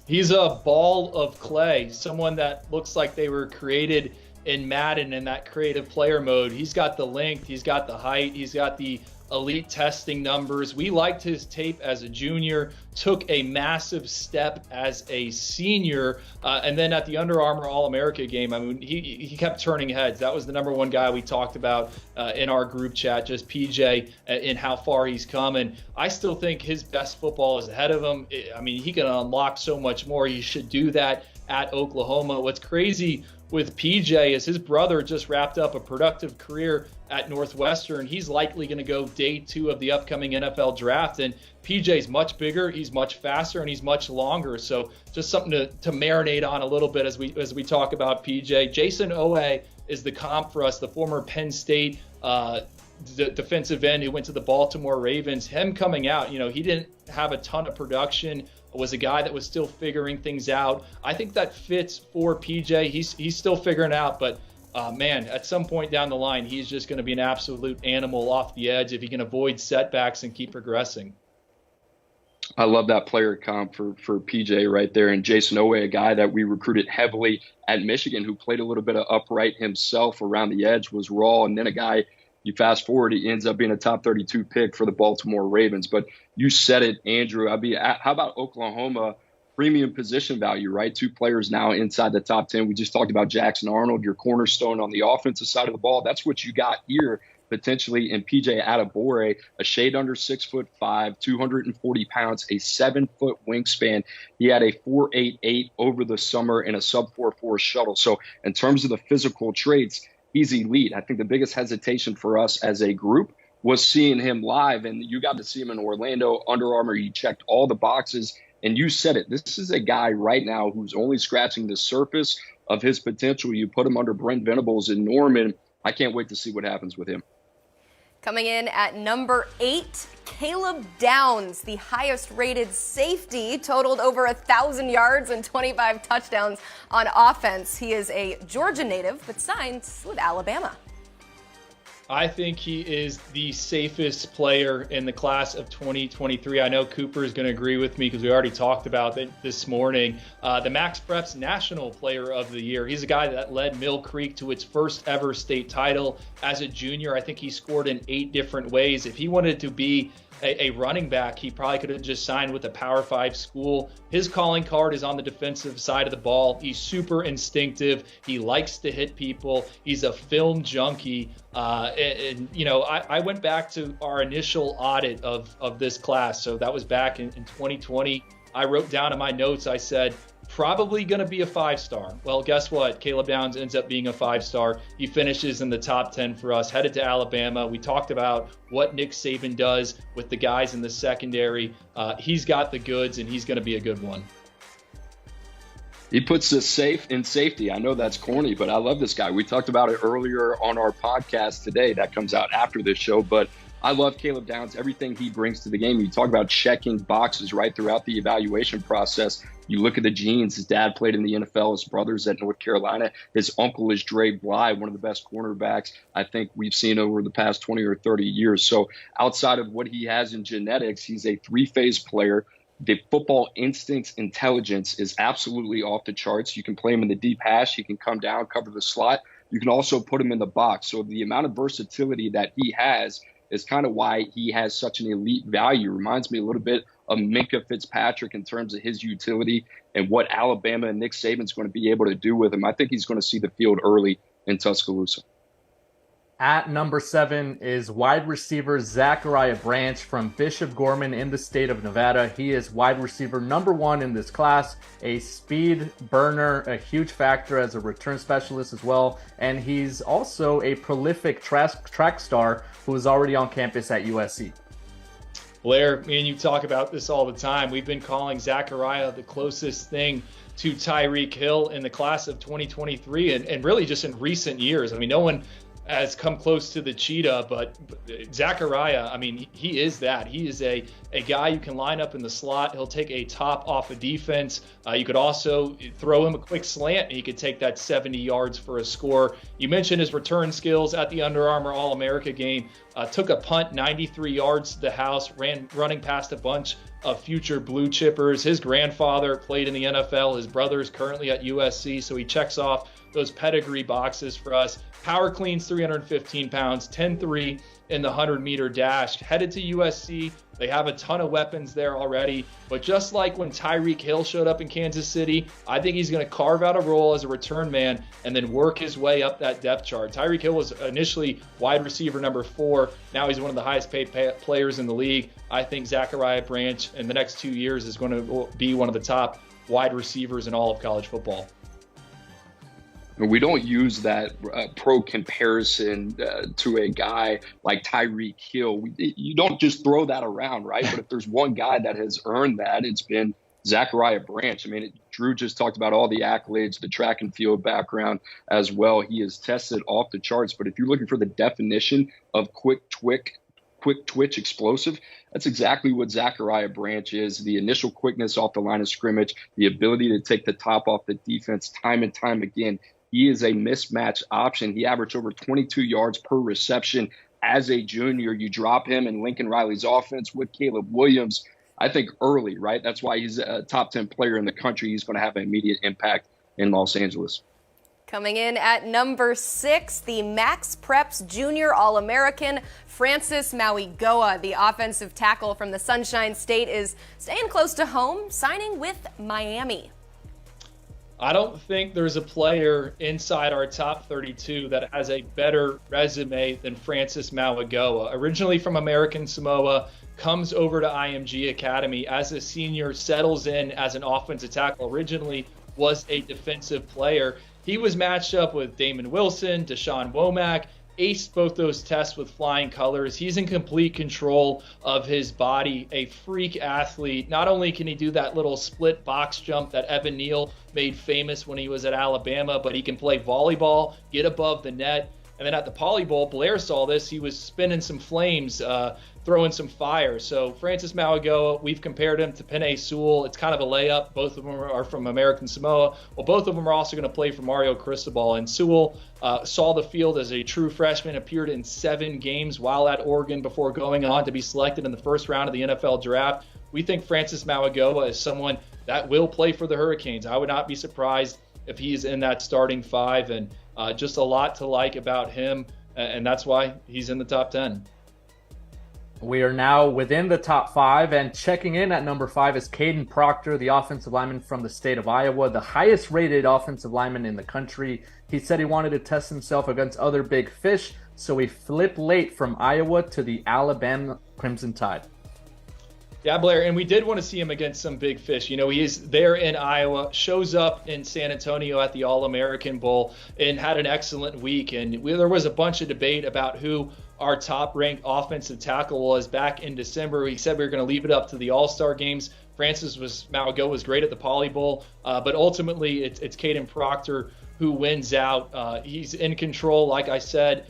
He's a ball of clay, someone that looks like they were created in Madden in that creative player mode. He's got the length, he's got the height, he's got the elite testing numbers. We liked his tape as a junior, took a massive step as a senior, and then at the Under Armour All-America game, I mean, he kept turning heads. That was the number one guy we talked about in our group chat, just PJ, and how far he's come. And I still think his best football is ahead of him. I mean, he can unlock so much more. He should do that at Oklahoma. What's crazy with PJ is his brother just wrapped up a productive career at Northwestern. He's likely going to go day 2 of the upcoming NFL draft. And PJ's much bigger, he's much faster, and he's much longer. So just something to marinate on a little bit as we talk about PJ. Jason Owe is the comp for us, the former Penn State defensive end who went to the Baltimore Ravens. Him coming out, he didn't have a ton of production, was a guy that was still figuring things out. I think that fits for PJ. He's still figuring out, but man, at some point down the line, he's just going to be an absolute animal off the edge if he can avoid setbacks and keep progressing. I love that player comp for PJ right there. And Jason Owe, a guy that we recruited heavily at Michigan, who played a little bit of upright himself around the edge, was raw. And then a guy You fast forward, he ends up being a top 32 pick for the Baltimore Ravens. But you said it, Andrew. How about Oklahoma? Premium position value, right? 2 players now inside the top 10. We just talked about Jackson Arnold, your cornerstone on the offensive side of the ball. That's what you got here potentially in PJ Adeboye, a shade under 6'5", 240 pounds, a 7-foot wingspan. He had a 4.88 over the summer and a sub 4.4 shuttle. So in terms of the physical traits, he's elite. I think the biggest hesitation for us as a group was seeing him live, and you got to see him in Orlando, Under Armour. He checked all the boxes. And you said it, this is a guy right now who's only scratching the surface of his potential. You put him under Brent Venables in Norman. I can't wait to see what happens with him. Coming in at number 8, Caleb Downs, the highest rated safety, totaled over 1,000 yards and 25 touchdowns on offense. He is a Georgia native, but signed with Alabama. I think he is the safest player in the class of 2023. I know Cooper is going to agree with me because we already talked about it this morning. The Max Preps National Player of the Year. He's a guy that led Mill Creek to its first ever state title as a junior. I think he scored in 8 different ways. If he wanted to be a running back, he probably could have just signed with a Power 5 school. His calling card is on the defensive side of the ball. He's super instinctive. He likes to hit people. He's a film junkie. I went back to our initial audit of this class. So that was back in 2020. I wrote down in my notes, I said, probably going to be a 5-star. Well, guess what? Caleb Downs ends up being a 5-star. He finishes in the top 10 for us, headed to Alabama. We talked about what Nick Saban does with the guys in the secondary. He's got the goods, and he's going to be a good one. He puts us safe in safety. I know that's corny, but I love this guy. We talked about it earlier on our podcast today. That comes out after this show, but I love Caleb Downs, everything he brings to the game. You talk about checking boxes right throughout the evaluation process. You look at the genes. His dad played in the NFL. His brother's at North Carolina. His uncle is Dre Bly, one of the best cornerbacks I think we've seen over the past 20 or 30 years. So outside of what he has in genetics, he's a 3-phase player. The football instincts, intelligence is absolutely off the charts. You can play him in the deep hash. He can come down, cover the slot. You can also put him in the box. So the amount of versatility that he has is kind of why he has such an elite value. Reminds me a little bit of Minkah Fitzpatrick in terms of his utility and what Alabama and Nick Saban's going to be able to do with him. I think he's going to see the field early in Tuscaloosa. At number 7 is wide receiver Zechariah Branch from Bishop Gorman in the state of Nevada. He is wide receiver number 1 in this class, a speed burner, a huge factor as a return specialist as well. And he's also a prolific track star who is already on campus at USC. Blair, me and you talk about this all the time. We've been calling Zechariah the closest thing to Tyreek Hill in the class of 2023 and really just in recent years. I mean, no one has come close to the cheetah, but Zechariah, I mean, he is that. He is a guy you can line up in the slot. He'll take a top off a defense. You could also throw him a quick slant, and he could take that 70 yards for a score. You mentioned his return skills at the Under Armour All-America game. Took a punt 93 yards to the house, running past a bunch of future blue chippers. His grandfather played in the NFL. His brother is currently at USC, so he checks off those pedigree boxes for us. Power cleans 315 pounds, 10-3 in the 100-meter dash. Headed to USC. They have a ton of weapons there already. But just like when Tyreek Hill showed up in Kansas City, I think he's going to carve out a role as a return man and then work his way up that depth chart. Tyreek Hill was initially wide receiver number 4. Now he's one of the highest paid players in the league. I think Zechariah Branch in the next 2 years is going to be one of the top wide receivers in all of college football. We don't use that pro comparison to a guy like Tyreek Hill. You don't just throw that around, right? But if there's one guy that has earned that, it's been Zechariah Branch. I mean, Drew just talked about all the accolades, the track and field background as well. He is tested off the charts. But if you're looking for the definition of quick twitch explosive, that's exactly what Zechariah Branch is. The initial quickness off the line of scrimmage, the ability to take the top off the defense time and time again. He is a mismatch option. He averaged over 22 yards per reception as a junior. You drop him in Lincoln Riley's offense with Caleb Williams, I think early, right? That's why he's a top 10 player in the country. He's going to have an immediate impact in Los Angeles. Coming in at number 6, the Max Preps Junior All-American, Francis Mauigoa, the offensive tackle from the Sunshine State, is staying close to home, signing with Miami. I don't think there's a player inside our top 32 that has a better resume than Francis Mauigoa. Originally from American Samoa, comes over to IMG Academy as a senior, settles in as an offensive tackle. Originally was a defensive player. He was matched up with Damon Wilson, DeSean Womack, aced both those tests with flying colors. He's in complete control of his body, a freak athlete. Not only can he do that little split box jump that Evan Neal made famous when he was at Alabama, but he can play volleyball, get above the net. And then at the Poly Bowl, Blair saw this. He was spinning some flames, throwing some fire. So Francis Mauigoa, we've compared him to Penei Sewell. It's kind of a layup. Both of them are from American Samoa. Well, both of them are also going to play for Mario Cristobal. And Sewell saw the field as a true freshman, appeared in 7 games while at Oregon before going on to be selected in the first round of the NFL draft. We think Francis Mauigoa is someone that will play for the Hurricanes. I would not be surprised if he's in that starting 5, and just a lot to like about him, and that's why he's in the top 10. We are now within the top 5, and checking in at number 5 is Kaden Proctor, the offensive lineman from the state of Iowa, the highest rated offensive lineman in the country. He said he wanted to test himself against other big fish, so he flipped late from Iowa to the Alabama Crimson Tide. Yeah, Blair, and we did want to see him against some big fish. You know, he is there in Iowa, shows up in San Antonio at the All-American Bowl, and had an excellent week. And there was a bunch of debate about who our top-ranked offensive tackle was back in December. We said we were going to leave it up to the All-Star games. Mauigoa was great at the Poly Bowl, but ultimately it's Kaden Proctor who wins out. He's in control, like I said,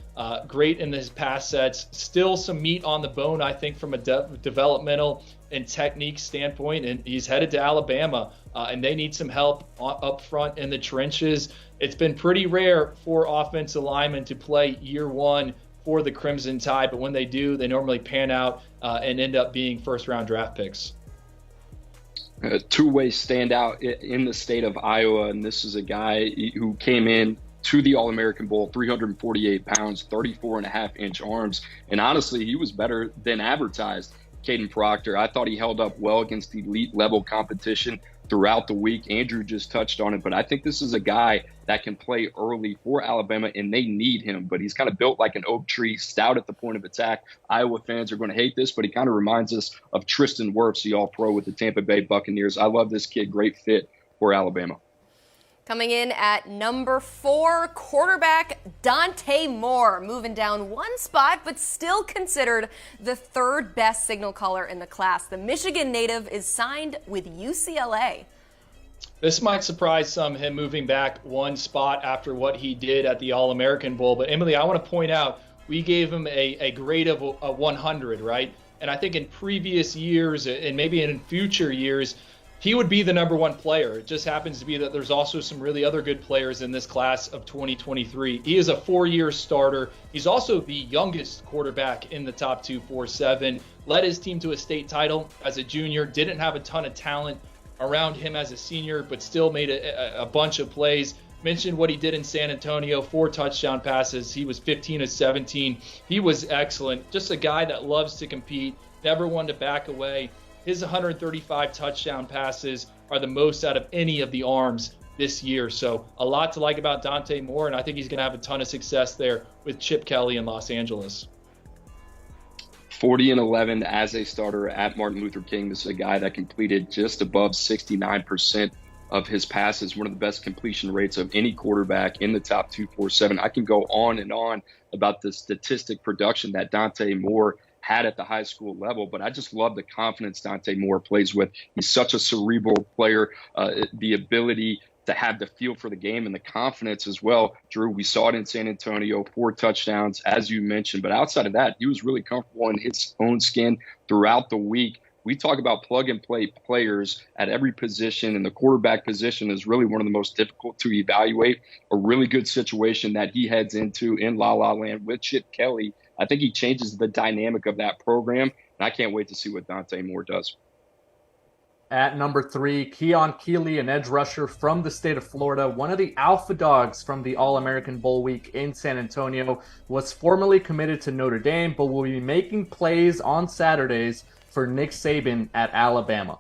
great in his pass sets. Still some meat on the bone, I think, from a developmental and technique standpoint, and he's headed to Alabama, and they need some help up front in the trenches. It's been pretty rare for offensive linemen to play year one for the Crimson Tide, but when they do, they normally pan out and end up being first-round draft picks. Two-way standout in the state of Iowa, and this is a guy who came in to the All-American Bowl, 348 pounds, 34.5-inch arms, and honestly, he was better than advertised. Kaden Proctor, I thought he held up well against elite-level competition throughout the week. Andrew just touched on it, but I think this is a guy that can play early for Alabama, and they need him. But he's kind of built like an oak tree, stout at the point of attack. Iowa fans are going to hate this, but he kind of reminds us of Tristan Wirfs, the All-Pro with the Tampa Bay Buccaneers. I love this kid. Great fit for Alabama. Coming in at number 4, quarterback Dante Moore, moving down 1 spot, but still considered the 3rd best signal caller in the class. The Michigan native is signed with UCLA. This might surprise some, him moving back 1 spot after what he did at the All-American Bowl. But Emily, I want to point out, we gave him a grade of a 100, right? And I think in previous years, and maybe in future years, he would be the number 1 player. It just happens to be that there's also some really other good players in this class of 2023. He is a 4-year starter. He's also the youngest quarterback in the top 247. Led his team to a state title as a junior. Didn't have a ton of talent around him as a senior, but still made a bunch of plays. Mentioned what he did in San Antonio, 4 touchdown passes. He was 15 of 17. He was excellent. Just a guy that loves to compete, never one to back away. His 135 touchdown passes are the most out of any of the arms this year. So a lot to like about Dante Moore, and I think he's going to have a ton of success there with Chip Kelly in Los Angeles. 40-11 as a starter at Martin Luther King. This is a guy that completed just above 69% of his passes, one of the best completion rates of any quarterback in the top 247. I can go on and on about the statistic production that Dante Moore had at the high school level, but I just love the confidence Dante Moore plays with. He's such a cerebral player, the ability to have the feel for the game and the confidence as well. Drew, we saw it in San Antonio, 4 touchdowns, as you mentioned, but outside of that, he was really comfortable in his own skin throughout the week. We talk about plug-and-play players at every position, and the quarterback position is really one of the most difficult to evaluate. A really good situation that he heads into in La La Land with Chip Kelly. I think he changes the dynamic of that program, and I can't wait to see what Dante Moore does. At number 3, Keon Keeley, an edge rusher from the state of Florida, one of the alpha dogs from the All-American Bowl week in San Antonio, was formerly committed to Notre Dame, but will be making plays on Saturdays for Nick Saban at Alabama.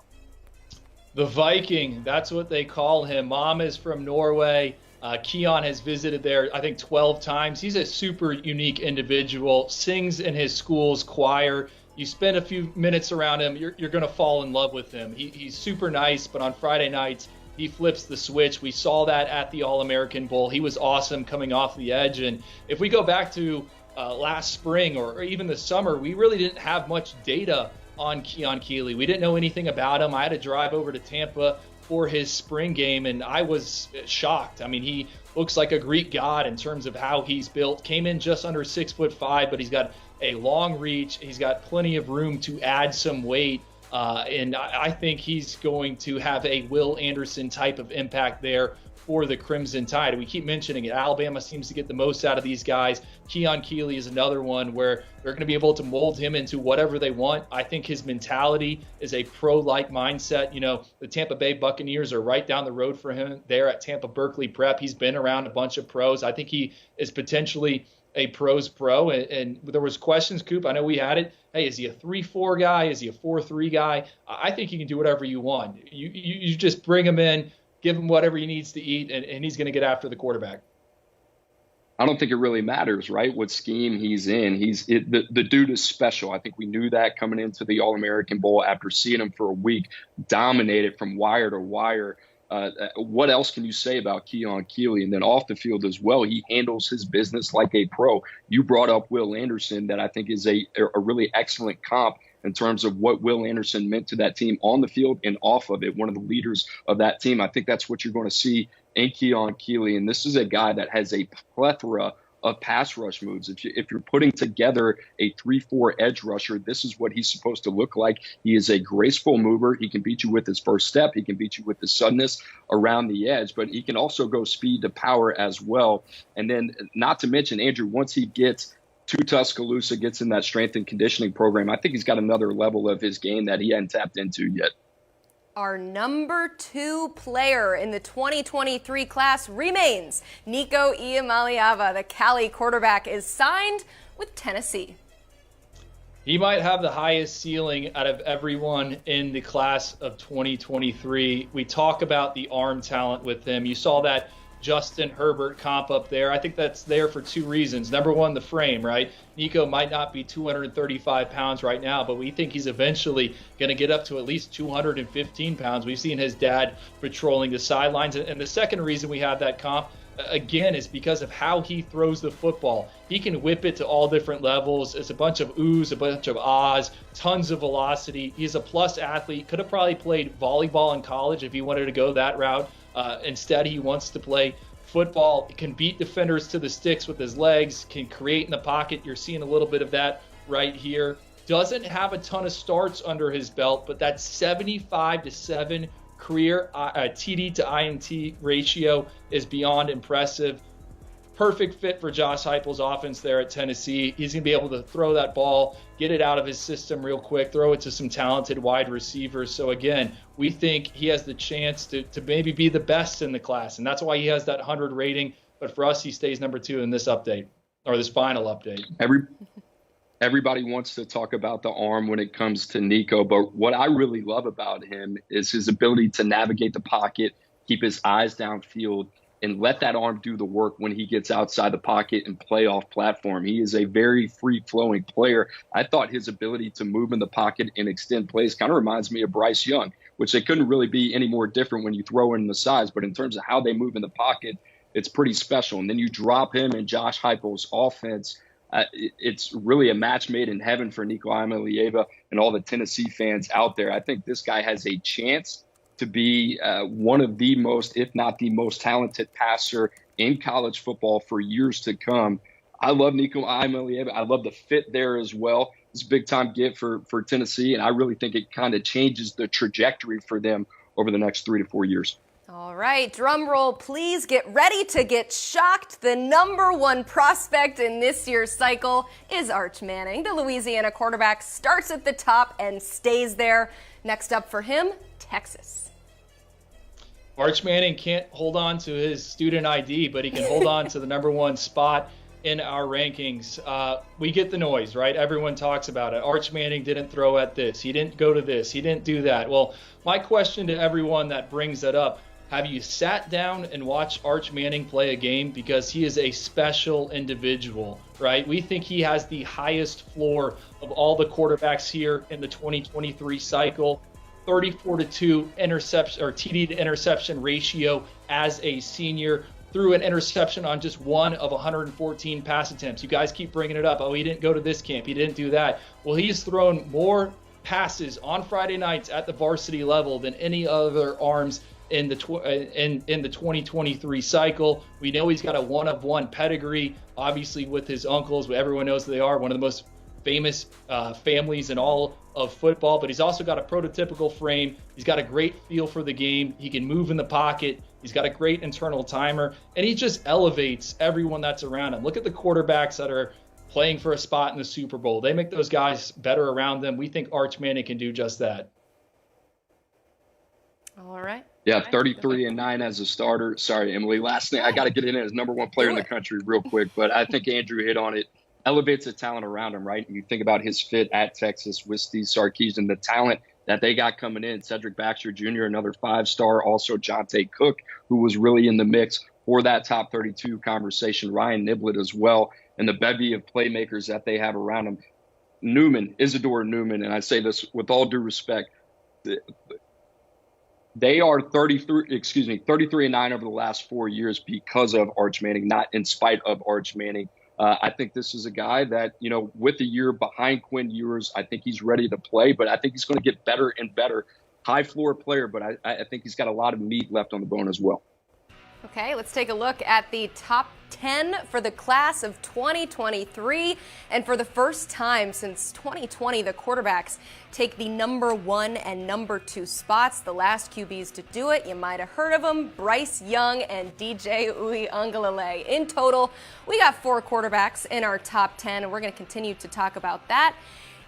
The Viking, that's what they call him. Mom is from Norway. Keon has visited there, I think, 12 times. He's a super unique individual, sings in his school's choir. You spend a few minutes around him, you're going to fall in love with him. He's super nice, but on Friday nights, he flips the switch. We saw that at the All-American Bowl. He was awesome coming off the edge. And if we go back to last spring or even the summer, we really didn't have much data on Keon Keeley. We didn't know anything about him. I had to drive over to Tampa for his spring game, and I was shocked. I mean, he looks like a Greek god in terms of how he's built. Came in just under 6'5", but he's got a long reach. He's got plenty of room to add some weight, and I think he's going to have a Will Anderson type of impact there for the Crimson Tide. We keep mentioning it. Alabama seems to get the most out of these guys. Keon Keeley is another one where they're going to be able to mold him into whatever they want. I think his mentality is a pro-like mindset. You know, the Tampa Bay Buccaneers are right down the road for him there at Tampa Berkeley Prep. He's been around a bunch of pros. I think he is potentially a pros pro. And there was questions, Coop. I know we had it. Hey, is he a 3-4 guy? Is he a 4-3 guy? I think he can do whatever you want. You just bring him in, give him whatever he needs to eat, and he's going to get after the quarterback. I don't think it really matters, right, what scheme he's in. The dude is special. I think we knew that coming into the All-American Bowl after seeing him for a week, dominated from wire to wire. What else can you say about Keon Keeley? And then off the field as well, he handles his business like a pro. You brought up Will Anderson, that I think is a really excellent comp in terms of what Will Anderson meant to that team on the field and off of it, one of the leaders of that team. I think that's what you're going to see in Keon Keeley. And this is a guy that has a plethora of pass rush moves. If you're putting together a 3-4 edge rusher, this is what he's supposed to look like. He is a graceful mover. He can beat you with his first step. He can beat you with his suddenness around the edge, but he can also go speed to power as well. And then not to mention, Andrew, once he gets to Tuscaloosa, gets in that strength and conditioning program, I think he's got another level of his game that he hadn't tapped into yet. Our number 2 player in the 2023 class remains Nico Iamaleava. The Cali quarterback is signed with Tennessee. He might have the highest ceiling out of everyone in the class of 2023. We talk about the arm talent with him. You saw that Justin Herbert comp up there. I think that's there for 2 reasons. Number one, the frame, right? Nico might not be 235 pounds right now, but we think he's eventually going to get up to at least 215 pounds. We've seen his dad patrolling the sidelines. And the second reason we have that comp, again, is because of how he throws the football. He can whip it to all different levels. It's a bunch of oohs, a bunch of ahs, tons of velocity. He's a plus athlete. Could have probably played volleyball in college if he wanted to go that route. Instead, he wants to play football. He can beat defenders to the sticks with his legs, can create in the pocket. You're seeing a little bit of that right here. Doesn't have a ton of starts under his belt, but that 75-7 career TD to INT ratio is beyond impressive. Perfect fit for Josh Heupel's offense there at Tennessee. He's going to be able to throw that ball, get it out of his system real quick, throw it to some talented wide receivers. So again, we think he has the chance to maybe be the best in the class, and that's why he has that 100 rating. But for us, he stays number 2 in this update, or this final update. Everybody wants to talk about the arm when it comes to Nico, but what I really love about him is his ability to navigate the pocket, keep his eyes downfield, and let that arm do the work when he gets outside the pocket and play off platform. He is a very free-flowing player. I thought his ability to move in the pocket and extend plays kind of reminds me of Bryce Young, which they couldn't really be any more different when you throw in the size. But in terms of how they move in the pocket, it's pretty special. And then you drop him in Josh Heupel's offense. It's really a match made in heaven for Nico Iamaleava and all the Tennessee fans out there. I think this guy has a chance to be one of the most, if not the most talented passer in college football for years to come. I love Nico Iamaleava. I love the fit there as well. It's a big-time get for Tennessee, and I really think it kind of changes the trajectory for them over the next 3 to 4 years. All right, drum roll, please. Get ready to get shocked. The number one prospect in this year's cycle is Arch Manning. The Louisiana quarterback starts at the top and stays there. Next up for him, Texas. Arch Manning can't hold on to his student ID, but he can hold on to the number one spot in our rankings. We get the noise, right? Everyone talks about it. Arch Manning didn't throw at this. He didn't go to this. He didn't do that. Well, my question to everyone that brings that up, have you sat down and watched Arch Manning play a game? Because he is a special individual, right? We think he has the highest floor of all the quarterbacks here in the 2023 cycle. 34-2 interception or TD to interception ratio as a senior. Threw an interception on just one of 114 pass attempts. You guys keep bringing it up. Oh, he didn't go to this camp. He didn't do that. Well, he's thrown more passes on Friday nights at the varsity level than any other arms in the 2023 cycle. We know he's got a one-of-one pedigree, obviously with his uncles, but everyone knows who they are, one of the most famous families in all of football, but he's also got a prototypical frame. He's got a great feel for the game. He can move in the pocket. He's got a great internal timer, and he just elevates everyone that's around him. Look at the quarterbacks that are playing for a spot in the Super Bowl. They make those guys better around them. We think Arch Manning can do just that. All right. Yeah, 33-9 as a starter. Sorry, Emily. Last thing, I got to get in as number one player in the country real quick, but I think Andrew hit on it. Elevates the talent around him, right? You think about his fit at Texas with Steve Sarkisian, the talent that they got coming in. Cedric Baxter Jr., another 5-star. Also, Jonte Cook, who was really in the mix for that top 32 conversation. Ryan Niblett as well, and the bevy of playmakers that they have around him. Isidore Newman, and I say this with all due respect, they are 33-9 over the last 4 years because of Arch Manning, not in spite of Arch Manning. I think this is a guy that, with the year behind Quinn Ewers, I think he's ready to play, but I think he's going to get better and better. High floor player, but I think he's got a lot of meat left on the bone as well. Okay, let's take a look at the top 10 for the class of 2023. And for the first time since 2020, the quarterbacks take the number 1 and number 2 spots. The last QBs to do it, you might have heard of them, Bryce Young and DJ Uiagalelei. In total, we got 4 quarterbacks in our top 10, and we're going to continue to talk about that.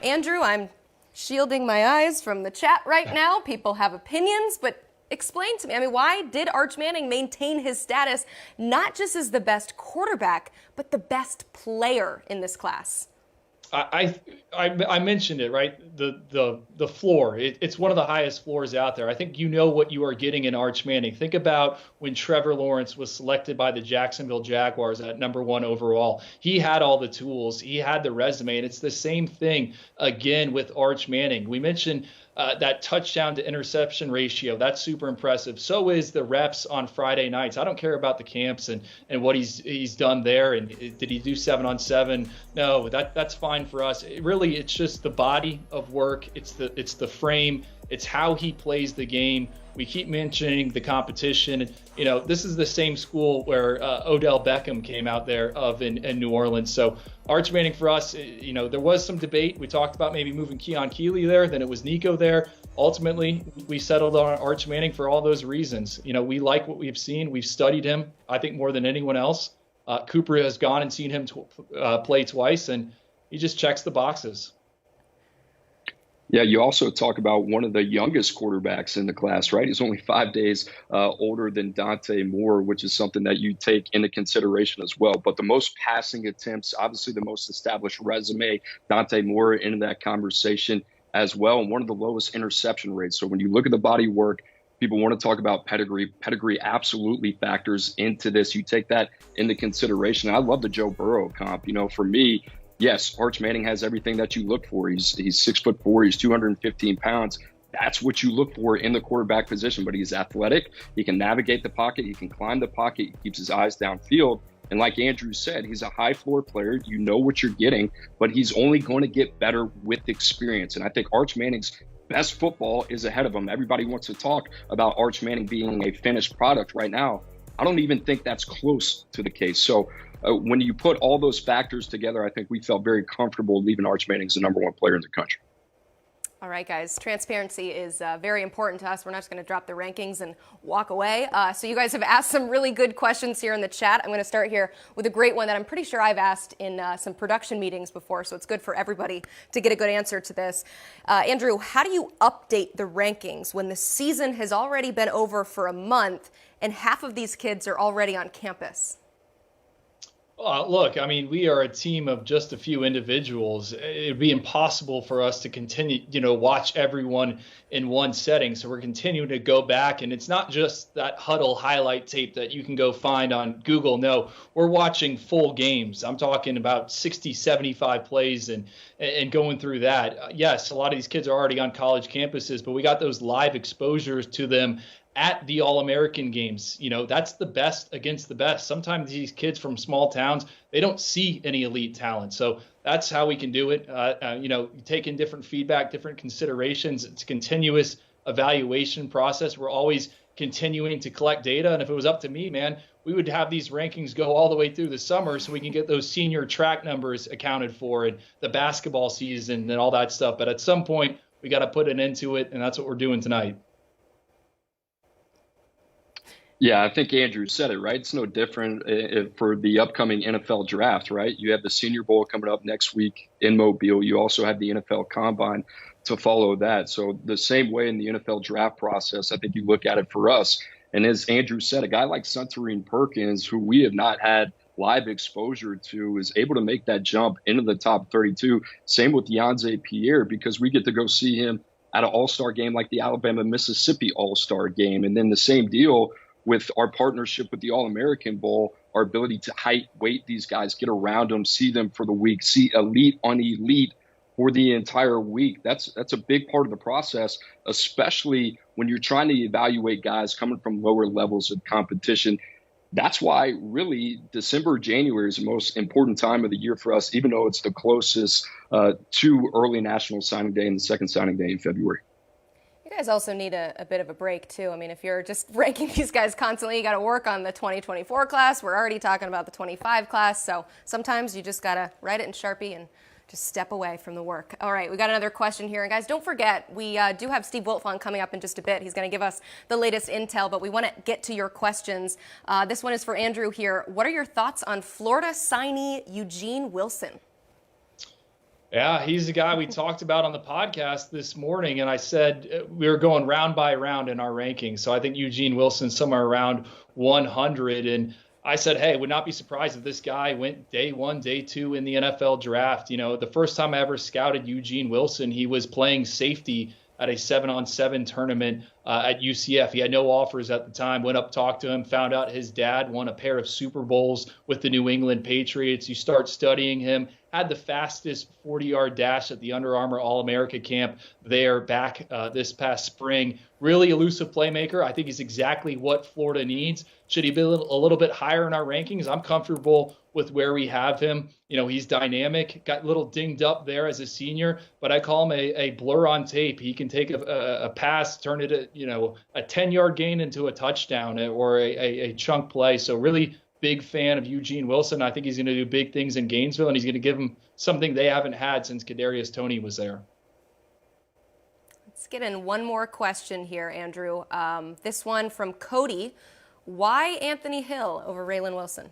Andrew, I'm shielding my eyes from the chat right now. People have opinions, but explain to me, why did Arch Manning maintain his status not just as the best quarterback, but the best player in this class? I mentioned it, right? The floor. It's one of the highest floors out there. I think you know what you are getting in Arch Manning. Think about when Trevor Lawrence was selected by the Jacksonville Jaguars at number 1 overall. He had all the tools. He had the resume, and it's the same thing again with Arch Manning. We mentioned that touchdown to interception ratio. That's super impressive. So is the reps on Friday nights. I don't care about the camps and what he's done there. And did he do 7-on-7? No, that's fine for us. It's just the body of work. It's the frame. It's how he plays the game. We keep mentioning the competition. This is the same school where Odell Beckham came out there in New Orleans. So Arch Manning for us, there was some debate. We talked about maybe moving Keon Keeley there. Then it was Nico there. Ultimately, we settled on Arch Manning for all those reasons. We like what we've seen. We've studied him, I think, more than anyone else. Cooper has gone and seen him play twice, and he just checks the boxes. Yeah, you also talk about one of the youngest quarterbacks in the class, right? He's only 5 days older than Dante Moore, which is something that you take into consideration as well. But the most passing attempts, obviously the most established resume, Dante Moore into that conversation as well, and one of the lowest interception rates. So when you look at the body work, people want to talk about pedigree. Pedigree absolutely factors into this. You take that into consideration. I love the Joe Burrow comp. For me, yes, Arch Manning has everything that you look for. He's 6'4", he's 215 pounds. That's what you look for in the quarterback position, but he's athletic. He can navigate the pocket. He can climb the pocket. He keeps his eyes downfield. And like Andrew said, he's a high floor player. You know what you're getting, but he's only going to get better with experience. And I think Arch Manning's best football is ahead of him. Everybody wants to talk about Arch Manning being a finished product right now. I don't even think that's close to the case. So when you put all those factors together, I think we felt very comfortable leaving Arch Manning as the number 1 player in the country. All right, guys, transparency is very important to us. We're not just going to drop the rankings and walk away. So you guys have asked some really good questions here in the chat. I'm going to start here with a great one that I'm pretty sure I've asked in some production meetings before, so it's good for everybody to get a good answer to this. Andrew, how do you update the rankings when the season has already been over for a month and half of these kids are already on campus? Look, I mean, we are a team of just a few individuals. It'd be impossible for us to continue, watch everyone in one setting. So we're continuing to go back, and it's not just that huddle highlight tape that you can go find on Google. No, we're watching full games. I'm talking about 60, 75 plays and going through that. Yes, a lot of these kids are already on college campuses, but we got those live exposures to them at the All-American games. That's the best against the best. Sometimes these kids from small towns, they don't see any elite talent. So that's how we can do it. Take in different feedback, different considerations. It's a continuous evaluation process. We're always continuing to collect data. And if it was up to me, man, we would have these rankings go all the way through the summer so we can get those senior track numbers accounted for and the basketball season and all that stuff. But at some point, we got to put an end to it. And that's what we're doing tonight. Yeah, I think Andrew said it, right? It's no different for the upcoming NFL draft, right? You have the Senior Bowl coming up next week in Mobile. You also have the NFL Combine to follow that. So the same way in the NFL draft process, I think you look at it for us. And as Andrew said, a guy like Centurion Perkins, who we have not had live exposure to, is able to make that jump into the top 32. Same with yonze Pierre, because we get to go see him at an all-star game like the Alabama-Mississippi all-star game. And then the same deal with our partnership with the All-American Bowl, our ability to height, weight these guys, get around them, see them for the week, see elite on elite for the entire week. That's a big part of the process, especially when you're trying to evaluate guys coming from lower levels of competition. That's why really December, January is the most important time of the year for us, even though it's the closest to early National Signing Day and the second signing day in February. You guys also need a bit of a break, too. I mean, if you're just ranking these guys constantly, you got to work on the 2024 class. We're already talking about the 25 class. So sometimes you just got to write it in Sharpie and just step away from the work. All right, we got another question here. And guys, don't forget, we do have Steve Wiltfong coming up in just a bit. He's going to give us the latest intel, but we want to get to your questions. This one is for Andrew here. What are your thoughts on Florida signee Eugene Wilson? Yeah, he's the guy we talked about on the podcast this morning, and I said we were going round by round in our rankings. So I think Eugene Wilson's somewhere around 100, and I said, hey, would not be surprised if this guy went day one, day two in the NFL draft. The first time I ever scouted Eugene Wilson, he was playing safety at a 7-on-7 tournament at UCF. He had no offers at the time. Went up, talked to him, found out his dad won a pair of Super Bowls with the New England Patriots. You start studying him. Had the fastest 40-yard dash at the Under Armour All-America camp there back this past spring. Really elusive playmaker. I think he's exactly what Florida needs. Should he be a little bit higher in our rankings? I'm comfortable with where we have him. He's dynamic, got a little dinged up there as a senior, but I call him a blur on tape. He can take a pass, turn it, a 10-yard gain into a touchdown or a chunk play. So really big fan of Eugene Wilson. I think he's going to do big things in Gainesville, and he's going to give them something they haven't had since Kadarius Toney was there. Let's get in one more question here, Andrew. This one from Cody. Why Anthony Hill over Raylan Wilson?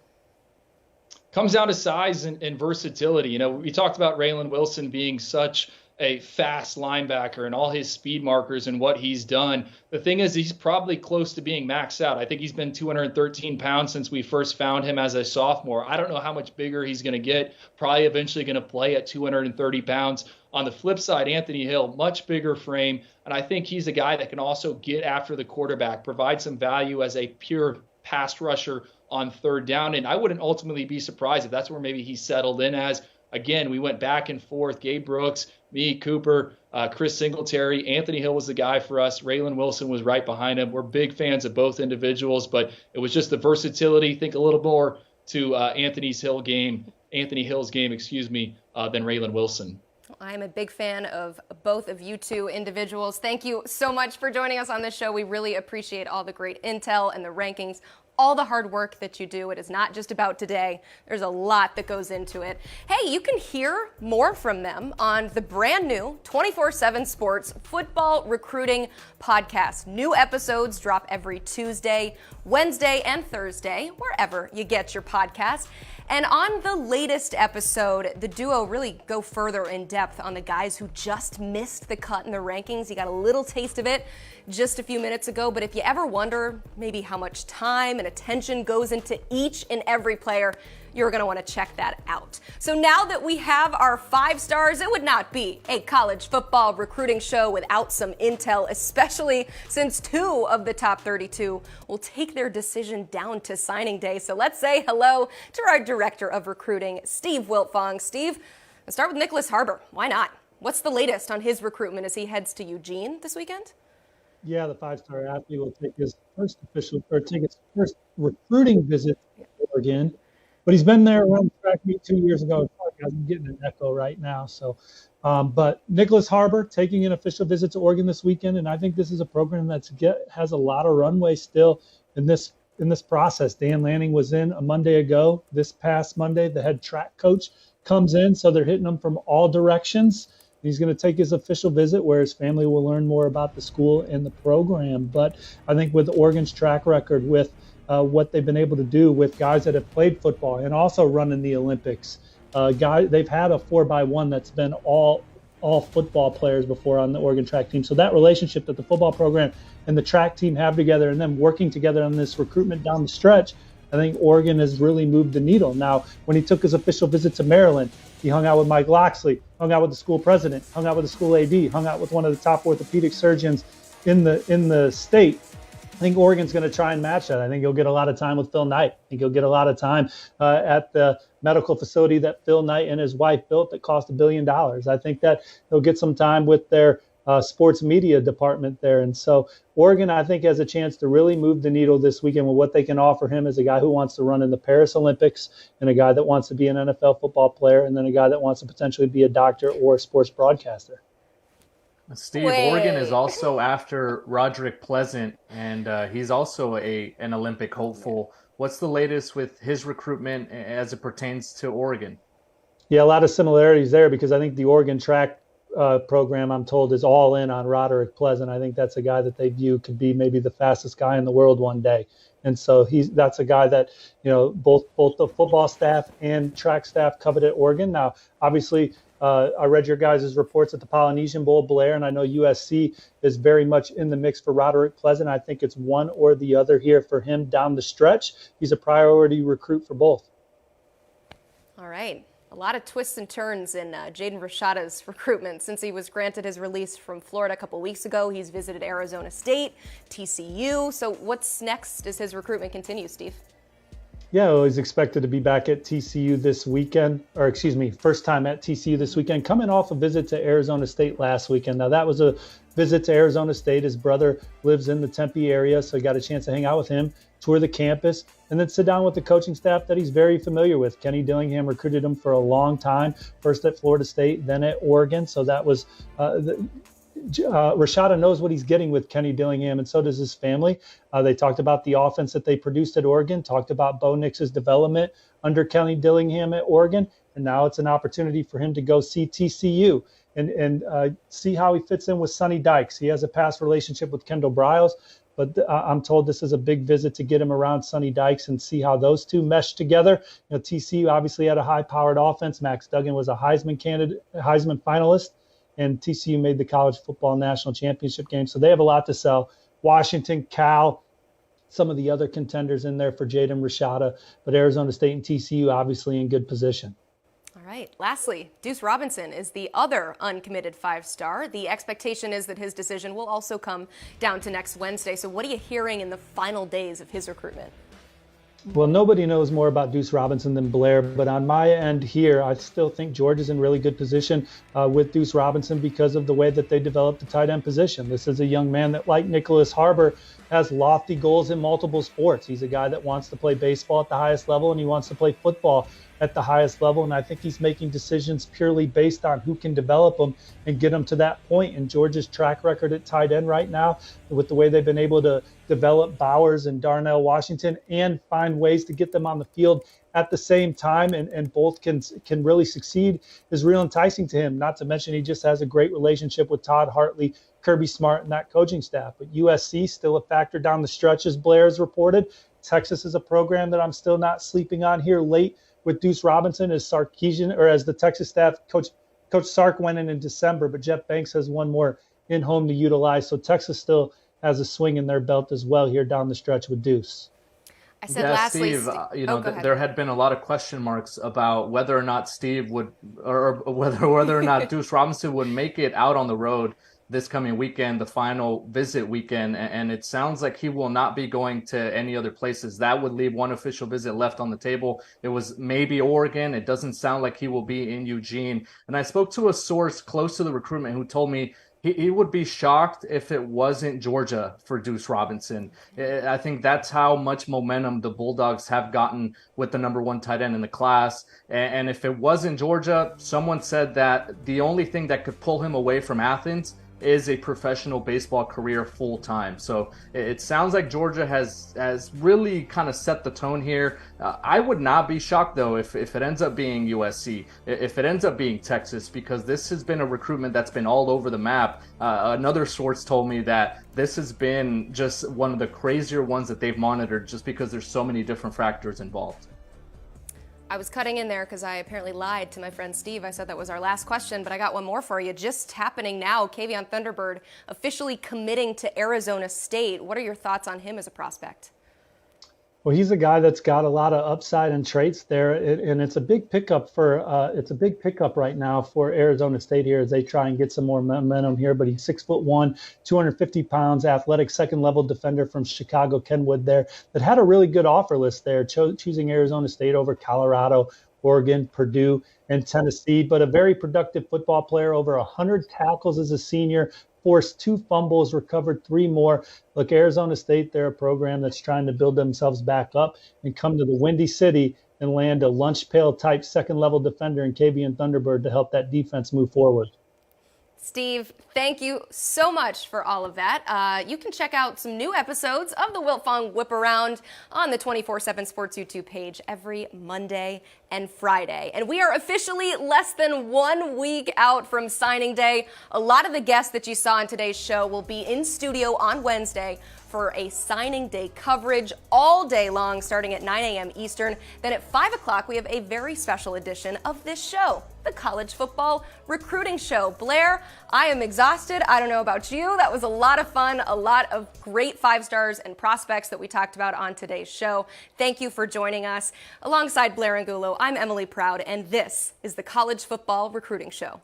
Comes down to size and versatility. We talked about Raylan Wilson being such a fast linebacker and all his speed markers and what he's done. The thing is, he's probably close to being maxed out. I think he's been 213 pounds since we first found him as a sophomore. I don't know how much bigger he's going to get. Probably eventually going to play at 230 pounds. On the flip side, Anthony Hill, much bigger frame. And I think he's a guy that can also get after the quarterback, provide some value as a pure pass rusher on third down. And I wouldn't ultimately be surprised if that's where maybe he settled in as. Again, we went back and forth. Gabe Brooks, me, Cooper, Chris Singletary. Anthony Hill was the guy for us. Raylan Wilson was right behind him. We're big fans of both individuals, but it was just the versatility. Think a little more to Anthony Hill's game, than Raylan Wilson. I'm a big fan of both of you two individuals. Thank you so much for joining us on this show. We really appreciate all the great intel and the rankings. all the hard work that you do. It is not just about today. There's a lot that goes into it. Hey, you can hear more from them on the brand new 24/7 Sports Football Recruiting Podcast. New episodes drop every Tuesday, Wednesday, and Thursday, wherever you get your podcast. And on the latest episode, the duo really go further in depth on the guys who just missed the cut in the rankings. You got a little taste of it just a few minutes ago, but if you ever wonder maybe how much time and attention goes into each and every player, you're going to want to check that out. So now that we have our 5 stars, it would not be a college football recruiting show without some intel, especially since 2 of the top 32 will take their decision down to signing day. So let's say hello to our director of recruiting, Steve Wiltfong. Steve, let's start with Nicholas Harbor. Why not? What's the latest on his recruitment as he heads to Eugene this weekend? Yeah, the 5-star athlete will take his first recruiting visit to Oregon. But he's been there around the track meet 2 years ago. I'm getting an echo right now. So, but Nicholas Harbor taking an official visit to Oregon this weekend, and I think this is a program that has a lot of runway still in this process. Dan Lanning was in a Monday ago. This past Monday, the head track coach comes in, so they're hitting him from all directions. He's going to take his official visit where his family will learn more about the school and the program. But I think with Oregon's track record, with what they've been able to do with guys that have played football and also run in the Olympics. They've had a 4x1 that's been all football players before on the Oregon track team. So that relationship that the football program and the track team have together and them working together on this recruitment down the stretch, I think Oregon has really moved the needle. Now, when he took his official visit to Maryland, he hung out with Mike Loxley, hung out with the school president, hung out with the school AD, hung out with one of the top orthopedic surgeons in the state. I think Oregon's going to try and match that. I think he'll get a lot of time with Phil Knight. I think he'll get a lot of time at the medical facility that Phil Knight and his wife built that cost $1 billion. I think that he'll get some time with their sports media department there. And so Oregon, I think, has a chance to really move the needle this weekend with what they can offer him as a guy who wants to run in the Paris Olympics and a guy that wants to be an NFL football player and then a guy that wants to potentially be a doctor or a sports broadcaster. Steve, Oregon is also after Roderick Pleasant, and he's also an Olympic hopeful. What's the latest with his recruitment as it pertains to Oregon? Yeah, a lot of similarities there because I think the Oregon track program, I'm told, is all in on Roderick Pleasant. I think that's a guy that they view could be maybe the fastest guy in the world one day. And so that's a guy that, both the football staff and track staff covered at Oregon. Now, obviously, I read your guys' reports at the Polynesian Bowl, Blair, and I know USC is very much in the mix for Roderick Pleasant. I think it's one or the other here for him down the stretch. He's a priority recruit for both. All right. A lot of twists and turns in Jaden Rashada's recruitment. Since he was granted his release from Florida a couple weeks ago, he's visited Arizona State, TCU. So what's next as his recruitment continues, Steve? Yeah, well, he's expected to be back at TCU this weekend, first time at TCU this weekend, coming off a visit to Arizona State last weekend. Now, that was a visit to Arizona State. His brother lives in the Tempe area, so he got a chance to hang out with him, tour the campus, and then sit down with the coaching staff that he's very familiar with. Kenny Dillingham recruited him for a long time, first at Florida State, then at Oregon. So that was Rashada knows what he's getting with Kenny Dillingham, and so does his family. They talked about the offense that they produced at Oregon, talked about Bo Nix's development under Kenny Dillingham at Oregon, and now it's an opportunity for him to go see TCU and see how he fits in with Sonny Dykes. He has a past relationship with Kendall Briles, but I'm told this is a big visit to get him around Sonny Dykes and see how those two mesh together. TCU obviously had a high-powered offense. Max Duggan was a Heisman finalist, and TCU made the college football national championship game. So they have a lot to sell. Washington, Cal, some of the other contenders in there for Jaden Rashada, but Arizona State and TCU obviously in good position. All right. Lastly, Deuce Robinson is the other uncommitted 5-star. The expectation is that his decision will also come down to next Wednesday. So what are you hearing in the final days of his recruitment? Well, nobody knows more about Deuce Robinson than Blair, but on my end here, I still think George is in really good position with Deuce Robinson because of the way that they developed the tight end position. This is a young man that, like Nicholas Harbor, has lofty goals in multiple sports. He's a guy that wants to play baseball at the highest level, and he wants to play football at the highest level. And I think he's making decisions purely based on who can develop them and get them to that point. And Georgia's track record at tight end right now, with the way they've been able to develop Bowers and Darnell Washington and find ways to get them on the field at the same time, and both can really succeed, is real enticing to him. Not to mention he just has a great relationship with Todd Hartley, Kirby Smart, and that coaching staff. But USC still a factor down the stretch, as Blair has reported. Texas is a program that I'm still not sleeping on here late with Deuce Robinson as Sarkisian, or as the Texas staff coach Sark went in December, but Jeff Banks has one more in home to utilize. So Texas still has a swing in their belt as well here down the stretch with Deuce. I said lastly, Steve, there had been a lot of question marks about whether or not Steve would, or whether or not Deuce Robinson would make it out on the road this coming weekend, the final visit weekend, and it sounds like he will not be going to any other places. That would leave one official visit left on the table. It was maybe Oregon. It doesn't sound like he will be in Eugene. And I spoke to a source close to the recruitment who told me he would be shocked if it wasn't Georgia for Deuce Robinson. I think that's how much momentum the Bulldogs have gotten with the number one tight end in the class. And if it wasn't Georgia, someone said that the only thing that could pull him away from Athens is a professional baseball career full time. So it sounds like Georgia has really kind of set the tone here. I would not be shocked though if it ends up being USC, if it ends up being Texas, because this has been a recruitment that's been all over the map. Another source told me that this has been just one of the crazier ones that they've monitored, just because there's so many different factors involved. I was cutting in there because I apparently lied to my friend Steve. I said that was our last question, but I got one more for you. Just happening now, Kevion Thunderbird officially committing to Arizona State. What are your thoughts on him as a prospect? Well, he's a guy that's got a lot of upside and traits there, and it's a big pickup right now for Arizona State here as they try and get some more momentum here. But he's 6'1", 250 pounds, athletic second-level defender from Chicago, Kenwood there, that had a really good offer list there, choosing Arizona State over Colorado, Oregon, Purdue, and Tennessee. But a very productive football player, over 100 tackles as a senior, forced 2 fumbles, recovered 3 more. Look, Arizona State, they're a program that's trying to build themselves back up and come to the Windy City and land a lunch pail type second-level defender in Kevion Thunderbird to help that defense move forward. Steve, thank you so much for all of that. You can check out some new episodes of the Wiltfong Whip Around on the 24/7 Sports YouTube page every Monday and Friday. And we are officially less than 1 week out from signing day. A lot of the guests that you saw on today's show will be in studio on Wednesday for a signing day coverage all day long, starting at 9 a.m. Eastern. Then at 5 o'clock, we have a very special edition of this show, the College Football Recruiting Show. Blair, I am exhausted. I don't know about you. That was a lot of fun, a lot of great 5 stars and prospects that we talked about on today's show. Thank you for joining us. Alongside Blair Angulo, I'm Emily Proud, and this is the College Football Recruiting Show.